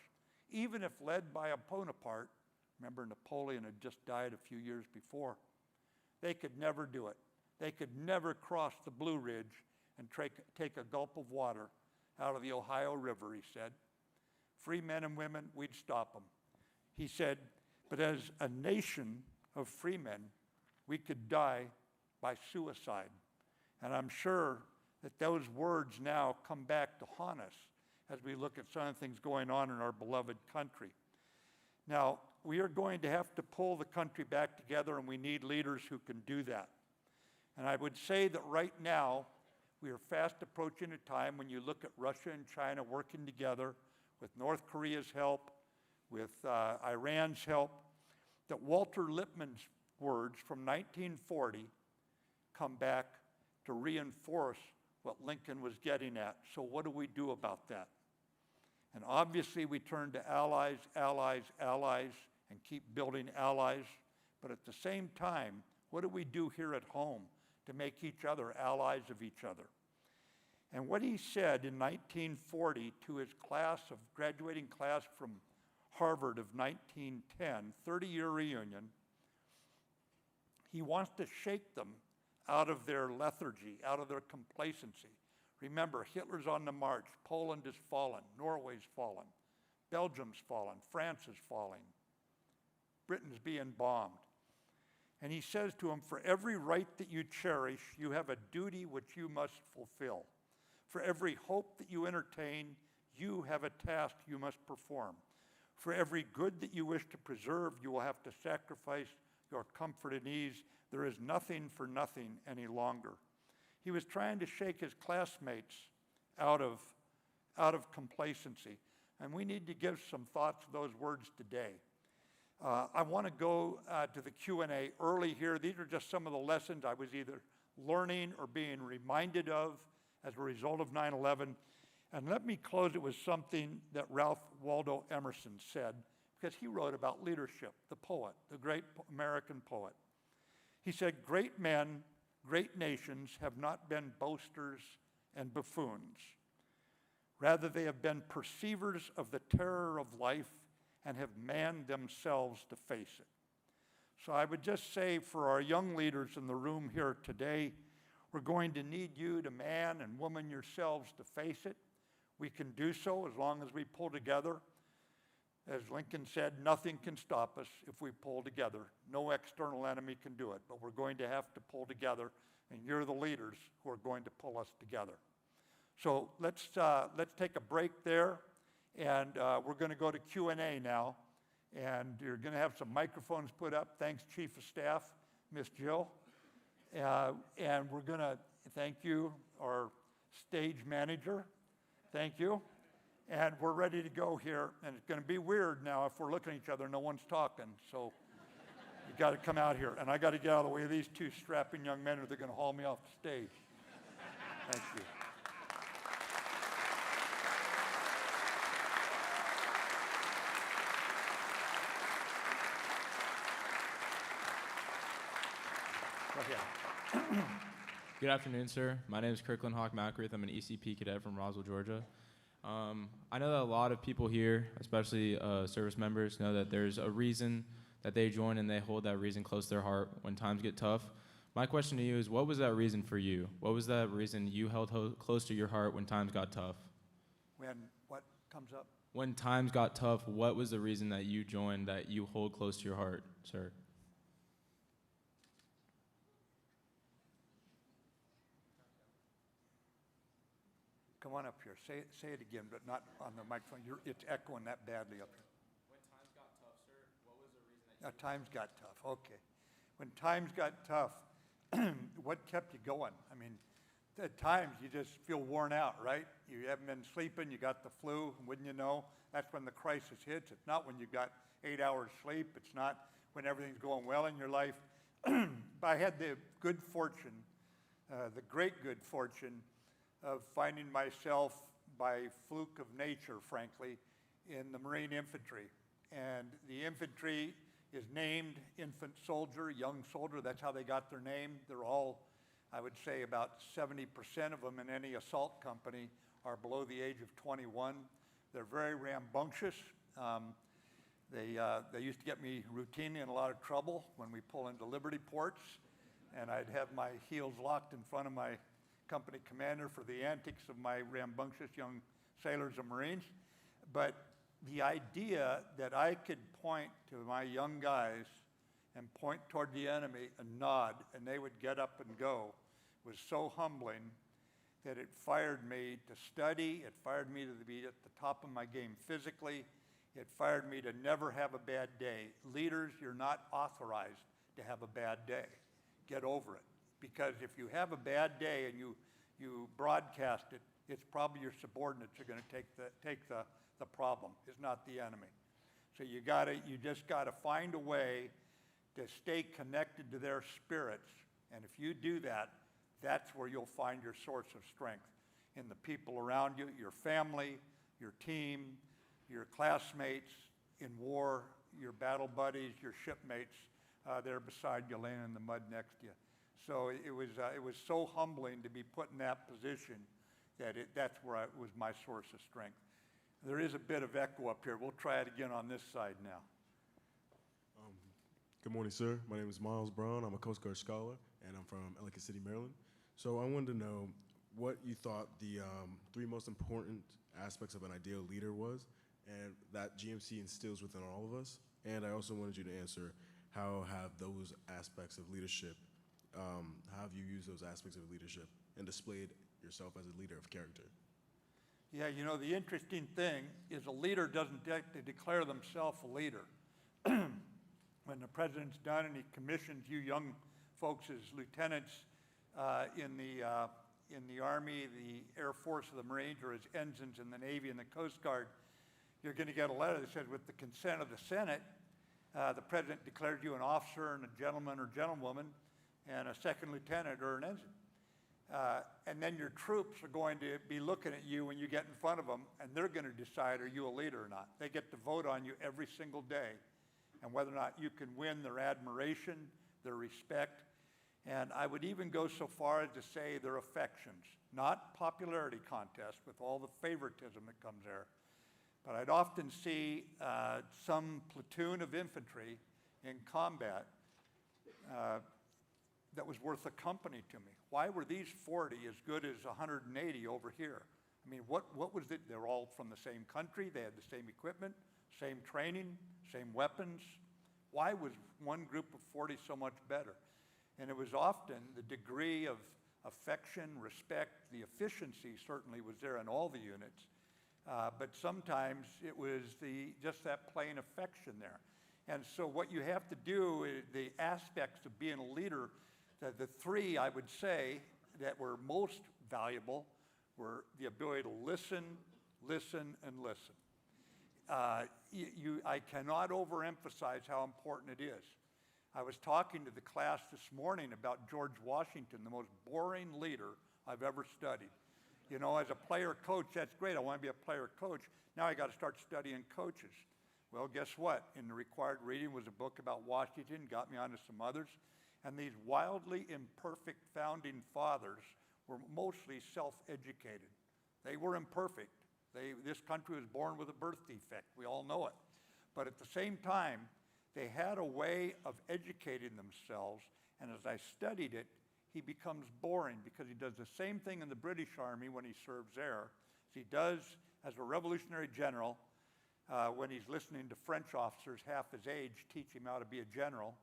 even if led by a Bonaparte," remember Napoleon had just died a few years before, "they could never do it. They could never cross the Blue Ridge and take a gulp of water out of the Ohio River," he said. "Free men and women, we'd stop them." He said, "But as a nation of free men, we could die by suicide." And I'm sure that those words now come back to haunt us as we look at some of the things going on in our beloved country. Now, we are going to have to pull the country back together, and we need leaders who can do that. And I would say that right now, we are fast approaching a time when you look at Russia and China working together with North Korea's help, with Iran's help, that Walter Lippmann's words from 1940 come back to reinforce what Lincoln was getting at. So what do we do about that? And obviously we turn to allies, allies, allies, and keep building allies. But at the same time, what do we do here at home to make each other allies of each other? And what he said in 1940 to his graduating class from Harvard of 1910, 30-year reunion, he wants to shake them out of their lethargy, out of their complacency. Remember, Hitler's on the march. Poland is fallen. Norway's fallen. Belgium's fallen. France is falling. Britain's being bombed. And he says to him, "For every right that you cherish, you have a duty which you must fulfill. For every hope that you entertain, you have a task you must perform. For every good that you wish to preserve, you will have to sacrifice your comfort and ease. There is nothing for nothing any longer." He was trying to shake his classmates out of complacency. And we need to give some thought to those words today. I want to go to the Q&A early here. These are just some of the lessons I was either learning or being reminded of as a result of 9/11. And let me close it with something that Ralph Waldo Emerson said, because he wrote about leadership, the poet, the great American poet. He said, "Great men, great nations have not been boasters and buffoons. Rather, they have been perceivers of the terror of life and have manned themselves to face it." So I would just say for our young leaders in the room here today, we're going to need you to man and woman yourselves to face it. We can do so as long as we pull together. As Lincoln said, nothing can stop us if we pull together. No external enemy can do it, but we're going to have to pull together, and you're the leaders who are going to pull us together. So let's take a break there, and we're going to go to Q&A now, and you're going to have some microphones put up. Thanks, Chief of Staff, Miss Jill. And we're going to thank you, our stage manager. Thank you. And we're ready to go here, and it's going to be weird now if we're looking at each other, no one's talking, so you got to come out here. And I got to get out of the way of these two strapping young men, or they're going to haul me off the stage. Thank you. Go ahead. Good afternoon, sir. My name is Kirkland Hawk Macruth. I'm an ECP cadet from Roswell, Georgia. I know that a lot of people here, especially service members, know that there's a reason that they join and they hold that reason close to their heart when times get tough. My question to you is, what was that reason for you? What was that reason you held close to your heart when times got tough? When what comes up? when times got tough, what was the reason that you joined that you hold close to your heart, sir? Come on up here. Say it again, but not on the microphone. It's echoing that badly up here. When times got tough, sir, what was the reason that Times got tough. Okay. When times got tough, what kept you going? I mean, at times you just feel worn out, right? You haven't been sleeping, you got the flu, and wouldn't you know, that's when the crisis hits. It's not when you got 8 hours sleep. It's not when everything's going well in your life. But I had the good fortune, the great good fortune, of finding myself by fluke of nature, frankly, in the Marine Infantry. And the infantry is named infant soldier, young soldier. That's how they got their name. They're all, I would say, about 70% of them in any assault company are below the age of 21. They're very rambunctious. They used to get me routinely in a lot of trouble when we pull into Liberty ports, and I'd have my heels locked in front of my company commander for the antics of my rambunctious young sailors and Marines. But the idea that I could point to my young guys and point toward the enemy and nod, and they would get up and go, was so humbling that it fired me to study. It fired me to be at the top of my game physically. It fired me to never have a bad day. Leaders, you're not authorized to have a bad day. Get over it. Because if you have a bad day and you broadcast it, it's probably your subordinates are going to take the problem. It's not the enemy. So you just gotta find a way to stay connected to their spirits. And if you do that, that's where you'll find your source of strength in the people around you, your family, your team, your classmates in war, your battle buddies, your shipmates there beside you, laying in the mud next to you. So it was so humbling to be put in that position that that's where it was my source of strength. There is a bit of echo up here. We'll try it again on this side now. Good morning, sir. My name is Miles Brown. I'm a Coast Guard scholar, and I'm from Ellicott City, Maryland. So I wanted to know what you thought the 3 most important aspects of an ideal leader was, and that GMC instills within all of us. And I also wanted you to answer how have those aspects of leadership, how have you used those aspects of leadership and displayed yourself as a leader of character? Yeah, you know, the interesting thing is a leader doesn't declare themselves a leader. When the president's done and he commissions you young folks as lieutenants in the Army, the Air Force, or the Marines, or as ensigns in the Navy and the Coast Guard, you're going to get a letter that says, with the consent of the Senate, the president declared you an officer and a gentleman or gentlewoman and a second lieutenant or an ensign. And then your troops are going to be looking at you when you get in front of them, and they're going to decide, are you a leader or not? They get to vote on you every single day, and whether or not you can win their admiration, their respect, and I would even go so far as to say their affections, not popularity contests with all the favoritism that comes there. But I'd often see some platoon of infantry in combat that was worth a company to me. Why were these 40 as good as 180 over here? I mean, what was it? They're all from the same country. They had the same equipment, same training, same weapons. Why was one group of 40 so much better? And it was often the degree of affection, respect, the efficiency certainly was there in all the units. But sometimes it was just that plain affection there. And so what you have to do, the aspects of being a leader, the 3 I would say that were most valuable were the ability to listen, listen, and listen. I cannot overemphasize how important it is. I was talking to the class this morning about George Washington, the most boring leader I've ever studied. You know, as a player coach, that's great. I want to be a player coach. Now I got to start studying coaches. Well, guess what? In the required reading was a book about Washington, got me onto some others. And these wildly imperfect founding fathers were mostly self-educated. They were imperfect. This country was born with a birth defect. We all know it. But at the same time, they had a way of educating themselves. And as I studied it, he becomes boring because he does the same thing in the British Army when he serves there as he does as a Revolutionary general when he's listening to French officers half his age teach him how to be a general,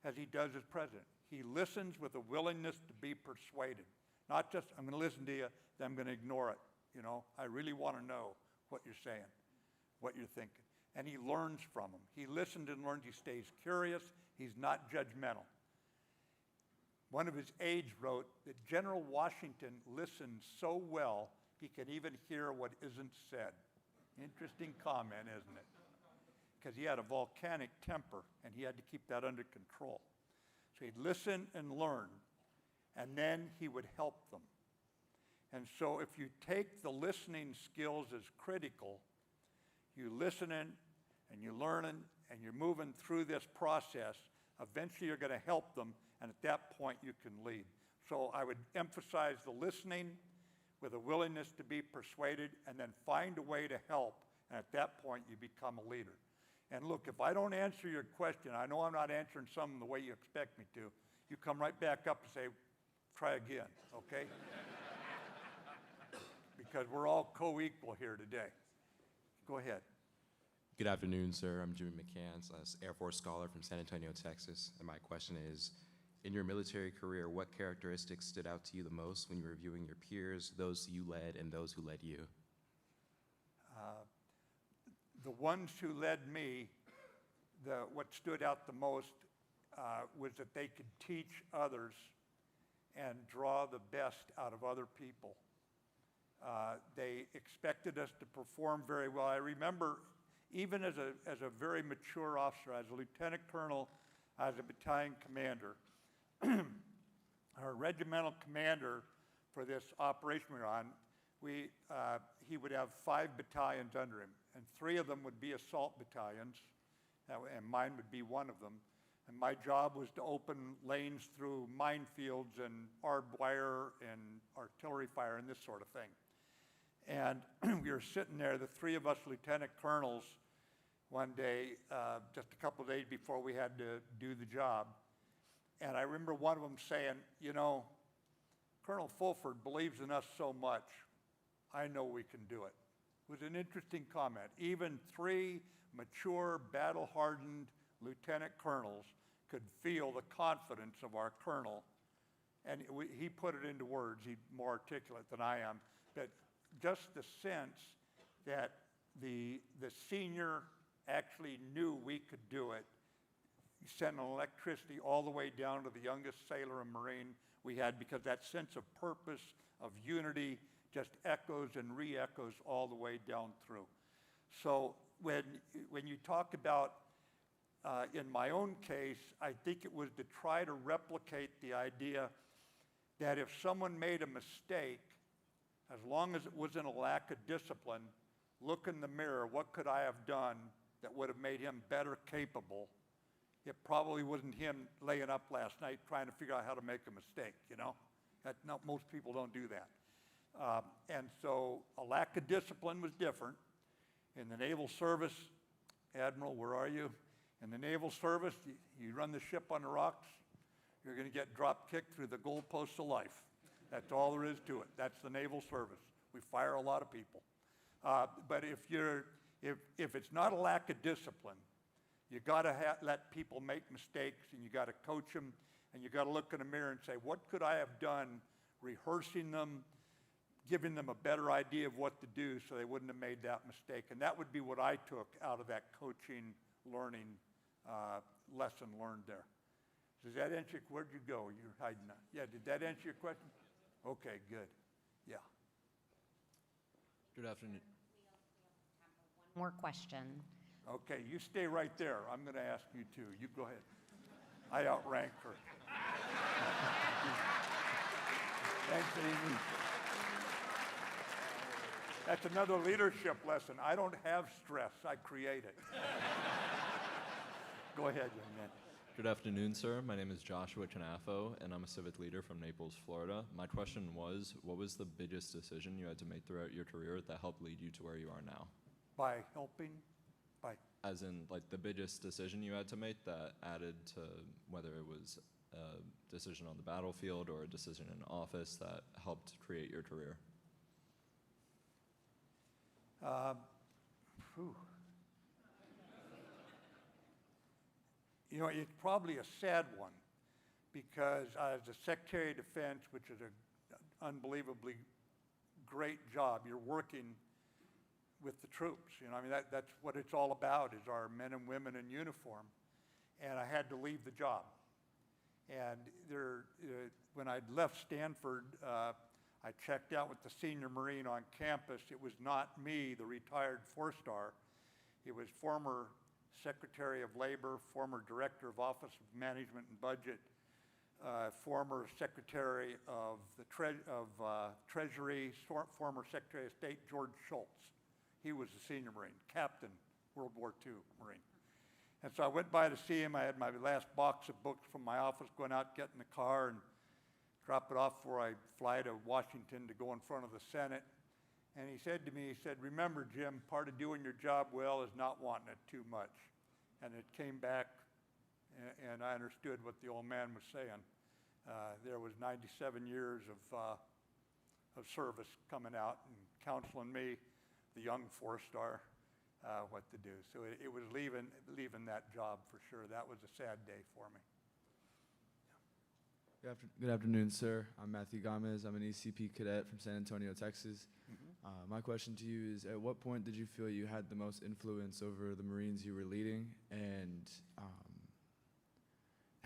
as he does as president. He listens with a willingness to be persuaded. Not just, I'm going to listen to you, then I'm going to ignore it. You know, I really want to know what you're saying, what you're thinking. And he learns from them. He listens and learns. He stays curious. He's not judgmental. One of his aides wrote that General Washington listens so well, he can even hear what isn't said. Interesting comment, isn't it? Because he had a volcanic temper, and he had to keep that under control. So he'd listen and learn, and then he would help them. And so if you take the listening skills as critical, you listening and you're learning and you're moving through this process, eventually you're going to help them, and at that point you can lead. So I would emphasize the listening with a willingness to be persuaded, and then find a way to help, and at that point you become a leader. And look, if I don't answer your question, I know I'm not answering some the way you expect me to, you come right back up and say, try again, okay? Because we're all co-equal here today. Go ahead. Good afternoon, sir. I'm Jimmy McCann, Air Force scholar from San Antonio, Texas. And my question is, in your military career, what characteristics stood out to you the most when you were viewing your peers, those you led, and those who led you? The ones who led me, what stood out the most was that they could teach others and draw the best out of other people. They expected us to perform very well. I remember, even as a very mature officer, as a lieutenant colonel, as a battalion commander, our regimental commander for this operation we were on, he would have 5 battalions under him, and 3 of them would be assault battalions, and mine would be one of them. And my job was to open lanes through minefields and barbed wire and artillery fire and this sort of thing. And we were sitting there, the 3 of us lieutenant colonels, one day, just a couple of days before we had to do the job. And I remember one of them saying, you know, Colonel Fulford believes in us so much, I know we can do it. It was an interesting comment. Even 3 mature, battle-hardened lieutenant colonels could feel the confidence of our colonel. And he put it into words. He's more articulate than I am. But just the sense that the senior actually knew we could do it. He sent an electricity all the way down to the youngest sailor and Marine we had, because that sense of purpose, of unity, just echoes and re-echoes all the way down through. So when you talk about, in my own case, I think it was to try to replicate the idea that if someone made a mistake, as long as it wasn't a lack of discipline, look in the mirror, what could I have done that would have made him better capable? It probably wasn't him laying up last night trying to figure out how to make a mistake, you know? Most people don't do that. And so a lack of discipline was different. In the Naval Service, Admiral, where are you? In the Naval Service, you run the ship on the rocks, you're going to get drop kicked through the goalposts of life. That's all there is to it. That's the Naval Service. We fire a lot of people. But if it's not a lack of discipline, you got to let people make mistakes, and you got to coach them, and you got to look in the mirror and say, what could I have done, rehearsing them, giving them a better idea of what to do so they wouldn't have made that mistake. And that would be what I took out of that coaching, learning, lesson learned there. Does that answer your, where'd you go? You're hiding out. Yeah, did that answer your question? Okay, good. Yeah. Good afternoon. More question. Okay, you stay right there. I'm going to ask you too. You go ahead. I outrank her. Thanks, Amy. That's another leadership lesson. I don't have stress. I create it. Go ahead, young man. Good afternoon, sir. My name is Joshua Canafo, and I'm a civic leader from Naples, Florida. My question was, what was the biggest decision you had to make throughout your career that helped lead you to where you are now? By helping? By? As in, like, the biggest decision you had to make that added to whether it was a decision on the battlefield or a decision in office that helped create your career? You know, it's probably a sad one because as the Secretary of Defense, which is an unbelievably great job, you're working with the troops. You know, I mean, that's what it's all about, is our men and women in uniform. And I had to leave the job. And when I'd left Stanford, I checked out with the senior Marine on campus. It was not me, the retired four-star. It was former Secretary of Labor, former Director of Office of Management and Budget, former Secretary of the Treasury, former Secretary of State George Shultz. He was a senior Marine, Captain, World War II Marine. And so I went by to see him. I had my last box of books from my office, going out, get in the car, and drop it off before I fly to Washington to go in front of the Senate. And he said to me, he said, "Remember, Jim, part of doing your job well is not wanting it too much." And it came back, and I understood what the old man was saying. There was 97 years of service coming out and counseling me, the young four-star, what to do. So it was leaving that job for sure. That was a sad day for me. Good afternoon, sir. I'm Matthew Gomez. I'm an ECP cadet from San Antonio, Texas. My question to you is, at what point did you feel you had the most influence over the Marines you were leading, and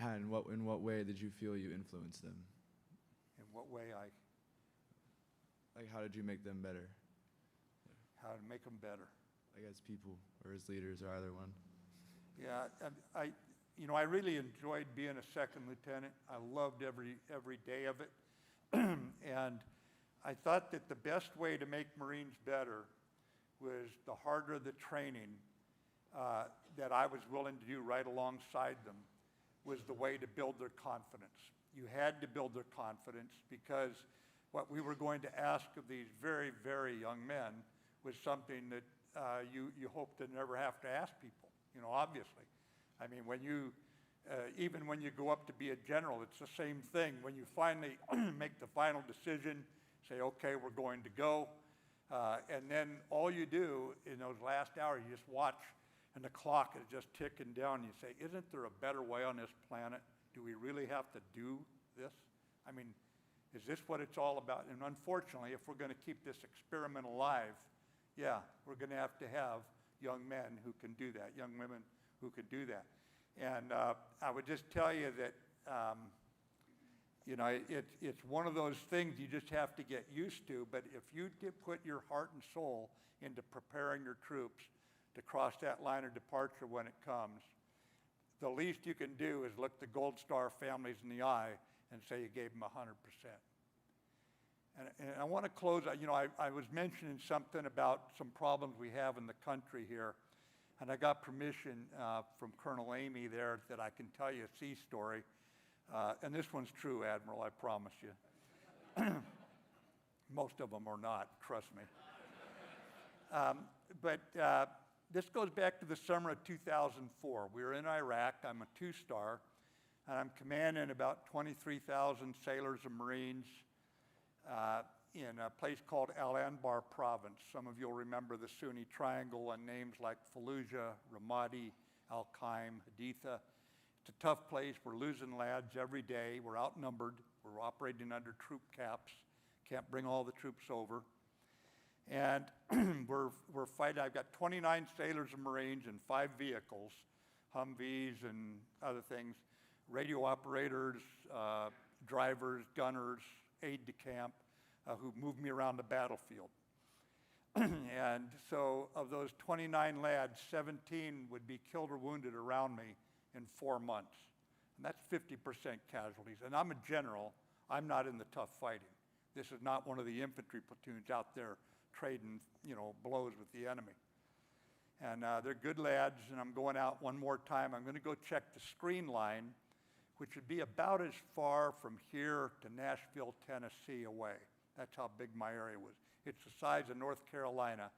in what way did you feel you influenced them? In what way Like, how did you make them better? how to make them better. Like, as people, or as leaders, or either one? Yeah, I really enjoyed being a second lieutenant. I loved every day of it. And I thought that the best way to make Marines better was the harder the training that I was willing to do right alongside them was the way to build their confidence. You had to build their confidence because what we were going to ask of these very, very young men was something that you hope to never have to ask people, you know, obviously. I mean, even when you go up to be a general, it's the same thing. When you finally make the final decision, say, okay, we're going to go, and then all you do in those last hours, you just watch, and the clock is just ticking down. You say, isn't there a better way on this planet? Do we really have to do this? I mean, is this what it's all about? And unfortunately, if we're going to keep this experiment alive, yeah, we're going to have young men who can do that, young women who can do that. And I would just tell you that, it's one of those things you just have to get used to. But if you put your heart and soul into preparing your troops to cross that line of departure when it comes, the least you can do is look the Gold Star families in the eye and say you gave them 100%. And I want to close, I was mentioning something about some problems we have in the country here. And I got permission from Colonel Amy there that I can tell you a sea story. And this one's true, Admiral, I promise you. Most of them are not, trust me. But this goes back to the summer of 2004. We were in Iraq. I'm a two-star, and I'm commanding about 23,000 sailors and Marines in a place called Al-Anbar province. Some of you'll remember the Sunni Triangle and names like Fallujah, Ramadi, Al-Qaim, Haditha. It's a tough place. We're losing lads every day. We're outnumbered. We're operating under troop caps. Can't bring all the troops over. And we're fighting. I've got 29 sailors and Marines in 5 vehicles, Humvees and other things, radio operators, drivers, gunners, aide-de-camp, who moved me around the battlefield. And so of those 29 lads, 17 would be killed or wounded around me in 4 months. And that's 50% casualties. And I'm a general. I'm not in the tough fighting. This is not one of the infantry platoons out there trading, blows with the enemy. And they're good lads, and I'm going out one more time. I'm going to go check the screen line, which would be about as far from here to Nashville, Tennessee away. That's how big my area was. It's the size of North Carolina,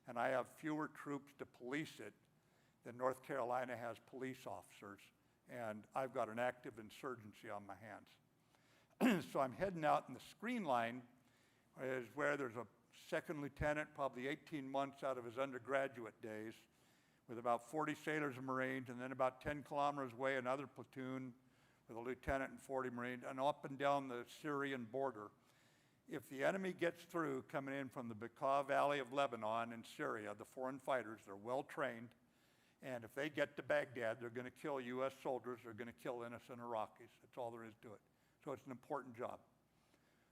and I have fewer troops to police it than North Carolina has police officers, and I've got an active insurgency on my hands. So I'm heading out, and the screen line is where there's a second lieutenant, probably 18 months out of his undergraduate days, with about 40 sailors and Marines, and then about 10 kilometers away, another platoon with a lieutenant and 40 Marines, and up and down the Syrian border. If the enemy gets through coming in from the Bekaa Valley of Lebanon and Syria, the foreign fighters, they're well trained, and if they get to Baghdad, they're going to kill U.S. soldiers, they're going to kill innocent Iraqis. That's all there is to it. So it's an important job.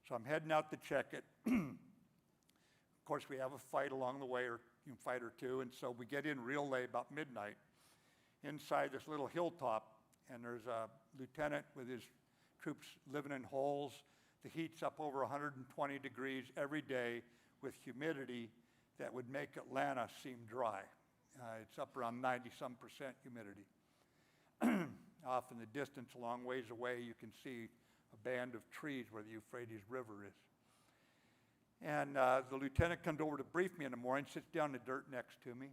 So I'm heading out to check it. Of course, we have a fight along the way, or fight or two, and so we get in real late, about midnight, inside this little hilltop, and there's a lieutenant with his troops living in holes. The heat's up over 120 degrees every day with humidity that would make Atlanta seem dry. It's up around 90-some% humidity. Off in the distance, a long ways away, you can see a band of trees where the Euphrates River is. And the lieutenant comes over to brief me in the morning, sits down in the dirt next to me,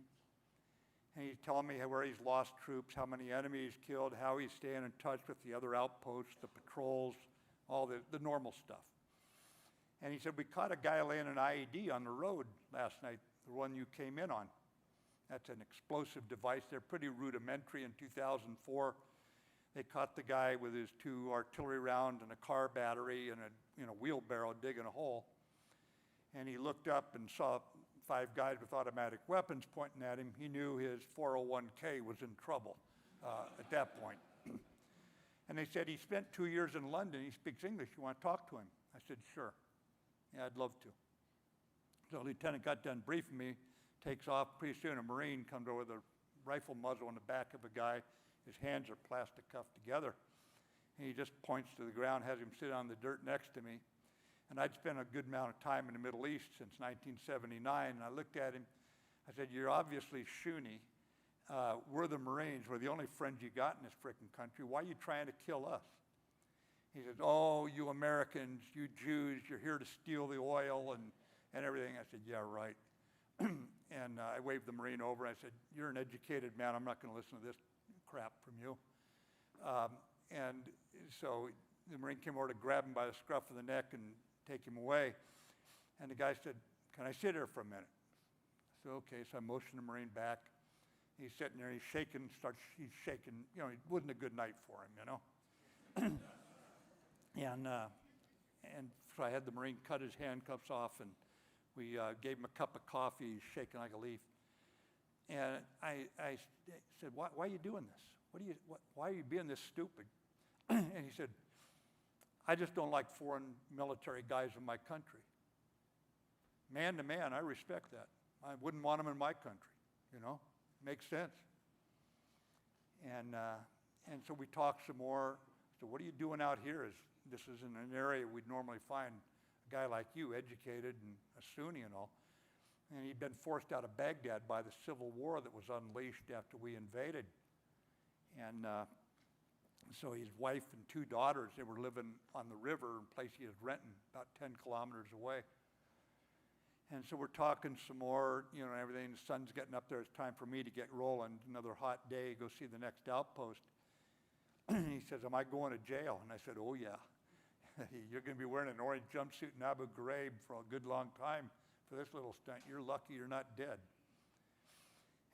and he's telling me where he's lost troops, how many enemies he's killed, how he's staying in touch with the other outposts, the patrols, all the normal stuff. And he said, we caught a guy laying an IED on the road last night, the one you came in on. That's an explosive device. They're pretty rudimentary. In 2004, they caught the guy with his 2 artillery rounds and a car battery and a wheelbarrow digging a hole. And he looked up and saw 5 guys with automatic weapons pointing at him. He knew his 401k was in trouble at that point. And they said, he spent 2 years in London. He speaks English. You want to talk to him? I said, sure. Yeah, I'd love to. So the lieutenant got done briefing me, takes off. Pretty soon a Marine comes over with a rifle muzzle on the back of a guy. His hands are plastic cuffed together. And he just points to the ground, has him sit on the dirt next to me. And I'd spent a good amount of time in the Middle East since 1979, and I looked at him. I said, you're obviously Shuni. We're the Marines. We're the only friends you got in this frickin' country. Why are you trying to kill us? He said, oh, you Americans, you Jews, you're here to steal the oil and everything. I said, yeah, right. And I waved the Marine over. I said, you're an educated man. I'm not going to listen to this crap from you. And so the Marine came over to grab him by the scruff of the neck and take him away. And the guy said, can I sit here for a minute? I said, okay. So I motioned the Marine back. He's sitting there, he's shaking. It wasn't a good night for him, And so I had the Marine cut his handcuffs off, and we gave him a cup of coffee. He's shaking like a leaf. And I said, why are you doing this? Why are you being this stupid? And he said, I just don't like foreign military guys in my country. Man to man, I respect that. I wouldn't want them in my country, Makes sense. And so we talked some more. So what are you doing out here? This isn't an area we'd normally find a guy like you, educated and a Sunni and all. And he'd been forced out of Baghdad by the civil war that was unleashed after we invaded. And so his wife and 2 daughters, they were living on the river in a place he was renting about 10 kilometers away. And so we're talking some more, and everything. The sun's getting up there. It's time for me to get rolling. Another hot day, go see the next outpost. He says, am I going to jail? And I said, oh, yeah. You're going to be wearing an orange jumpsuit in Abu Ghraib for a good long time for this little stunt. You're lucky you're not dead.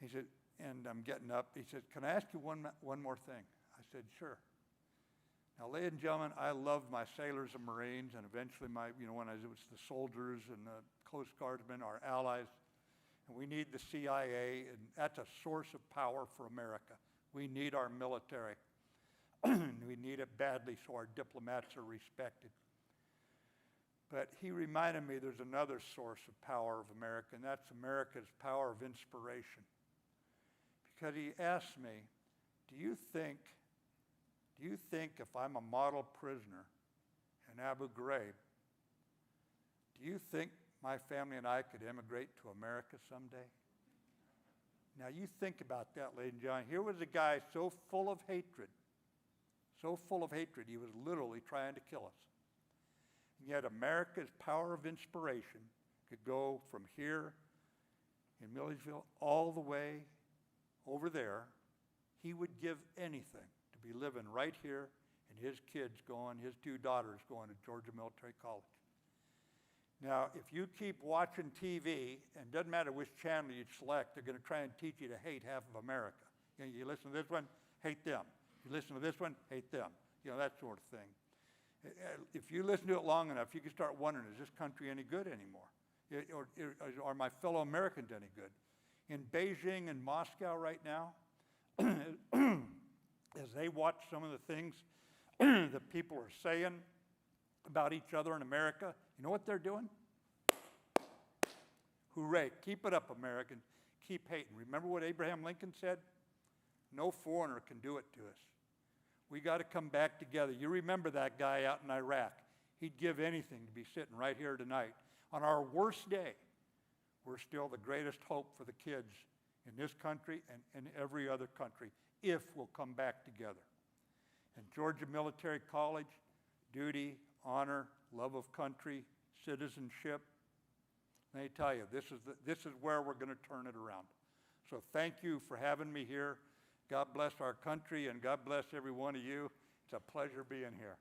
He said, and I'm getting up. He said, can I ask you one more thing? I said, sure. Now, ladies and gentlemen, I love my sailors and Marines, and eventually when it was the soldiers and the Coast Guardsmen, our allies, and we need the CIA, and that's a source of power for America. We need our military. We need it badly so our diplomats are respected. But he reminded me there's another source of power of America, and that's America's power of inspiration. Because he asked me, do you think if I'm a model prisoner in Abu Ghraib, do you think my family and I could immigrate to America someday? Now you think about that, ladies and gentlemen. Here was a guy so full of hatred, he was literally trying to kill us. And yet America's power of inspiration could go from here in Milledgeville all the way over there. He would give anything to be living right here, and his 2 daughters going to Georgia Military College. Now, if you keep watching TV, and it doesn't matter which channel you select, they're going to try and teach you to hate half of America. You know, you listen to this one, hate them. You listen to this one, hate them. You know, that sort of thing. If you listen to it long enough, you can start wondering, is this country any good anymore? Or are my fellow Americans any good? In Beijing and Moscow right now, as they watch some of the things that people are saying about each other in America, you know what they're doing? Hooray, keep it up, Americans. Keep hating. Remember what Abraham Lincoln said? No foreigner can do it to us. We got to come back together. You remember that guy out in Iraq. He'd give anything to be sitting right here tonight. On our worst day, we're still the greatest hope for the kids in this country and in every other country if we'll come back together. And Georgia Military College, duty, honor, love of country, citizenship. Let me tell you, this is where we're going to turn it around. So thank you for having me here. God bless our country and God bless every one of you. It's a pleasure being here.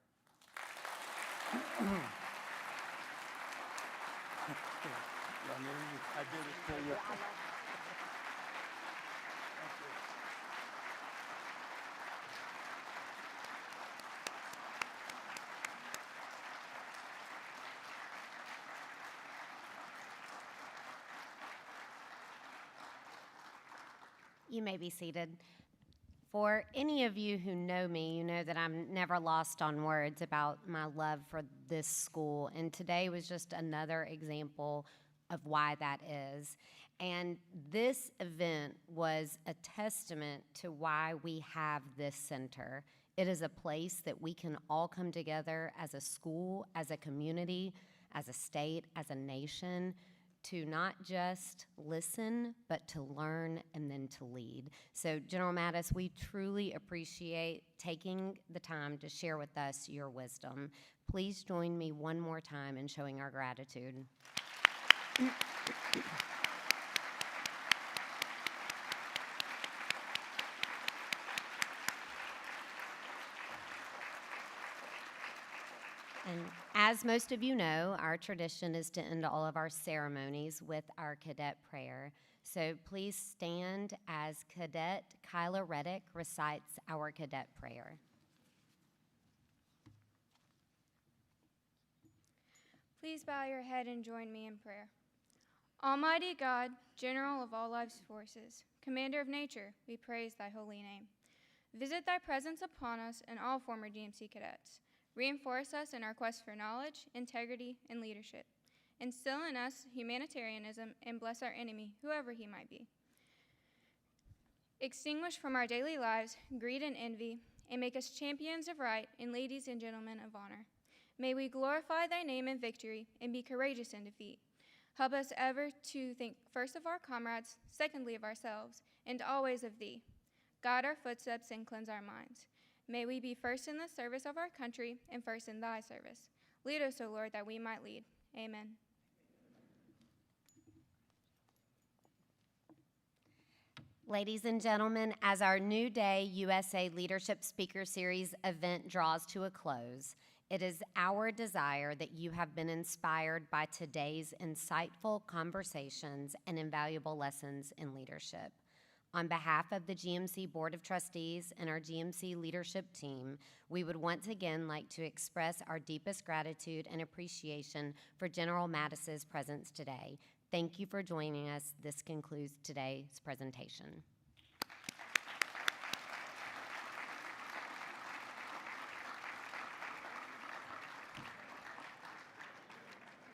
I did it for you. You may be seated. For any of you who know me, you know that I'm never lost on words about my love for this school, and today was just another example of why that is. And this event was a testament to why we have this center. It is a place that we can all come together as a school, as a community, as a state, as a nation, to not just listen, but to learn and then to lead. So General Mattis, we truly appreciate taking the time to share with us your wisdom. Please join me one more time in showing our gratitude. And as most of you know, our tradition is to end all of our ceremonies with our cadet prayer. So please stand as Cadet Kyla Reddick recites our cadet prayer. Please bow your head and join me in prayer. Almighty God, General of all life's forces, Commander of nature, we praise thy holy name. Visit thy presence upon us and all former GMC cadets. Reinforce us in our quest for knowledge, integrity, and leadership. Instill in us humanitarianism and bless our enemy, whoever he might be. Extinguish from our daily lives greed and envy, and make us champions of right and ladies and gentlemen of honor. May we glorify thy name in victory and be courageous in defeat. Help us ever to think first of our comrades, secondly of ourselves, and always of thee. Guide our footsteps and cleanse our minds. May we be first in the service of our country and first in thy service. Lead us, O Lord, that we might lead. Amen. Ladies and gentlemen, as our New Day USA Leadership Speaker Series event draws to a close, it is our desire that you have been inspired by today's insightful conversations and invaluable lessons in leadership. On behalf of the GMC Board of Trustees and our GMC leadership team, we would once again like to express our deepest gratitude and appreciation for General Mattis's presence today. Thank you for joining us. This concludes today's presentation.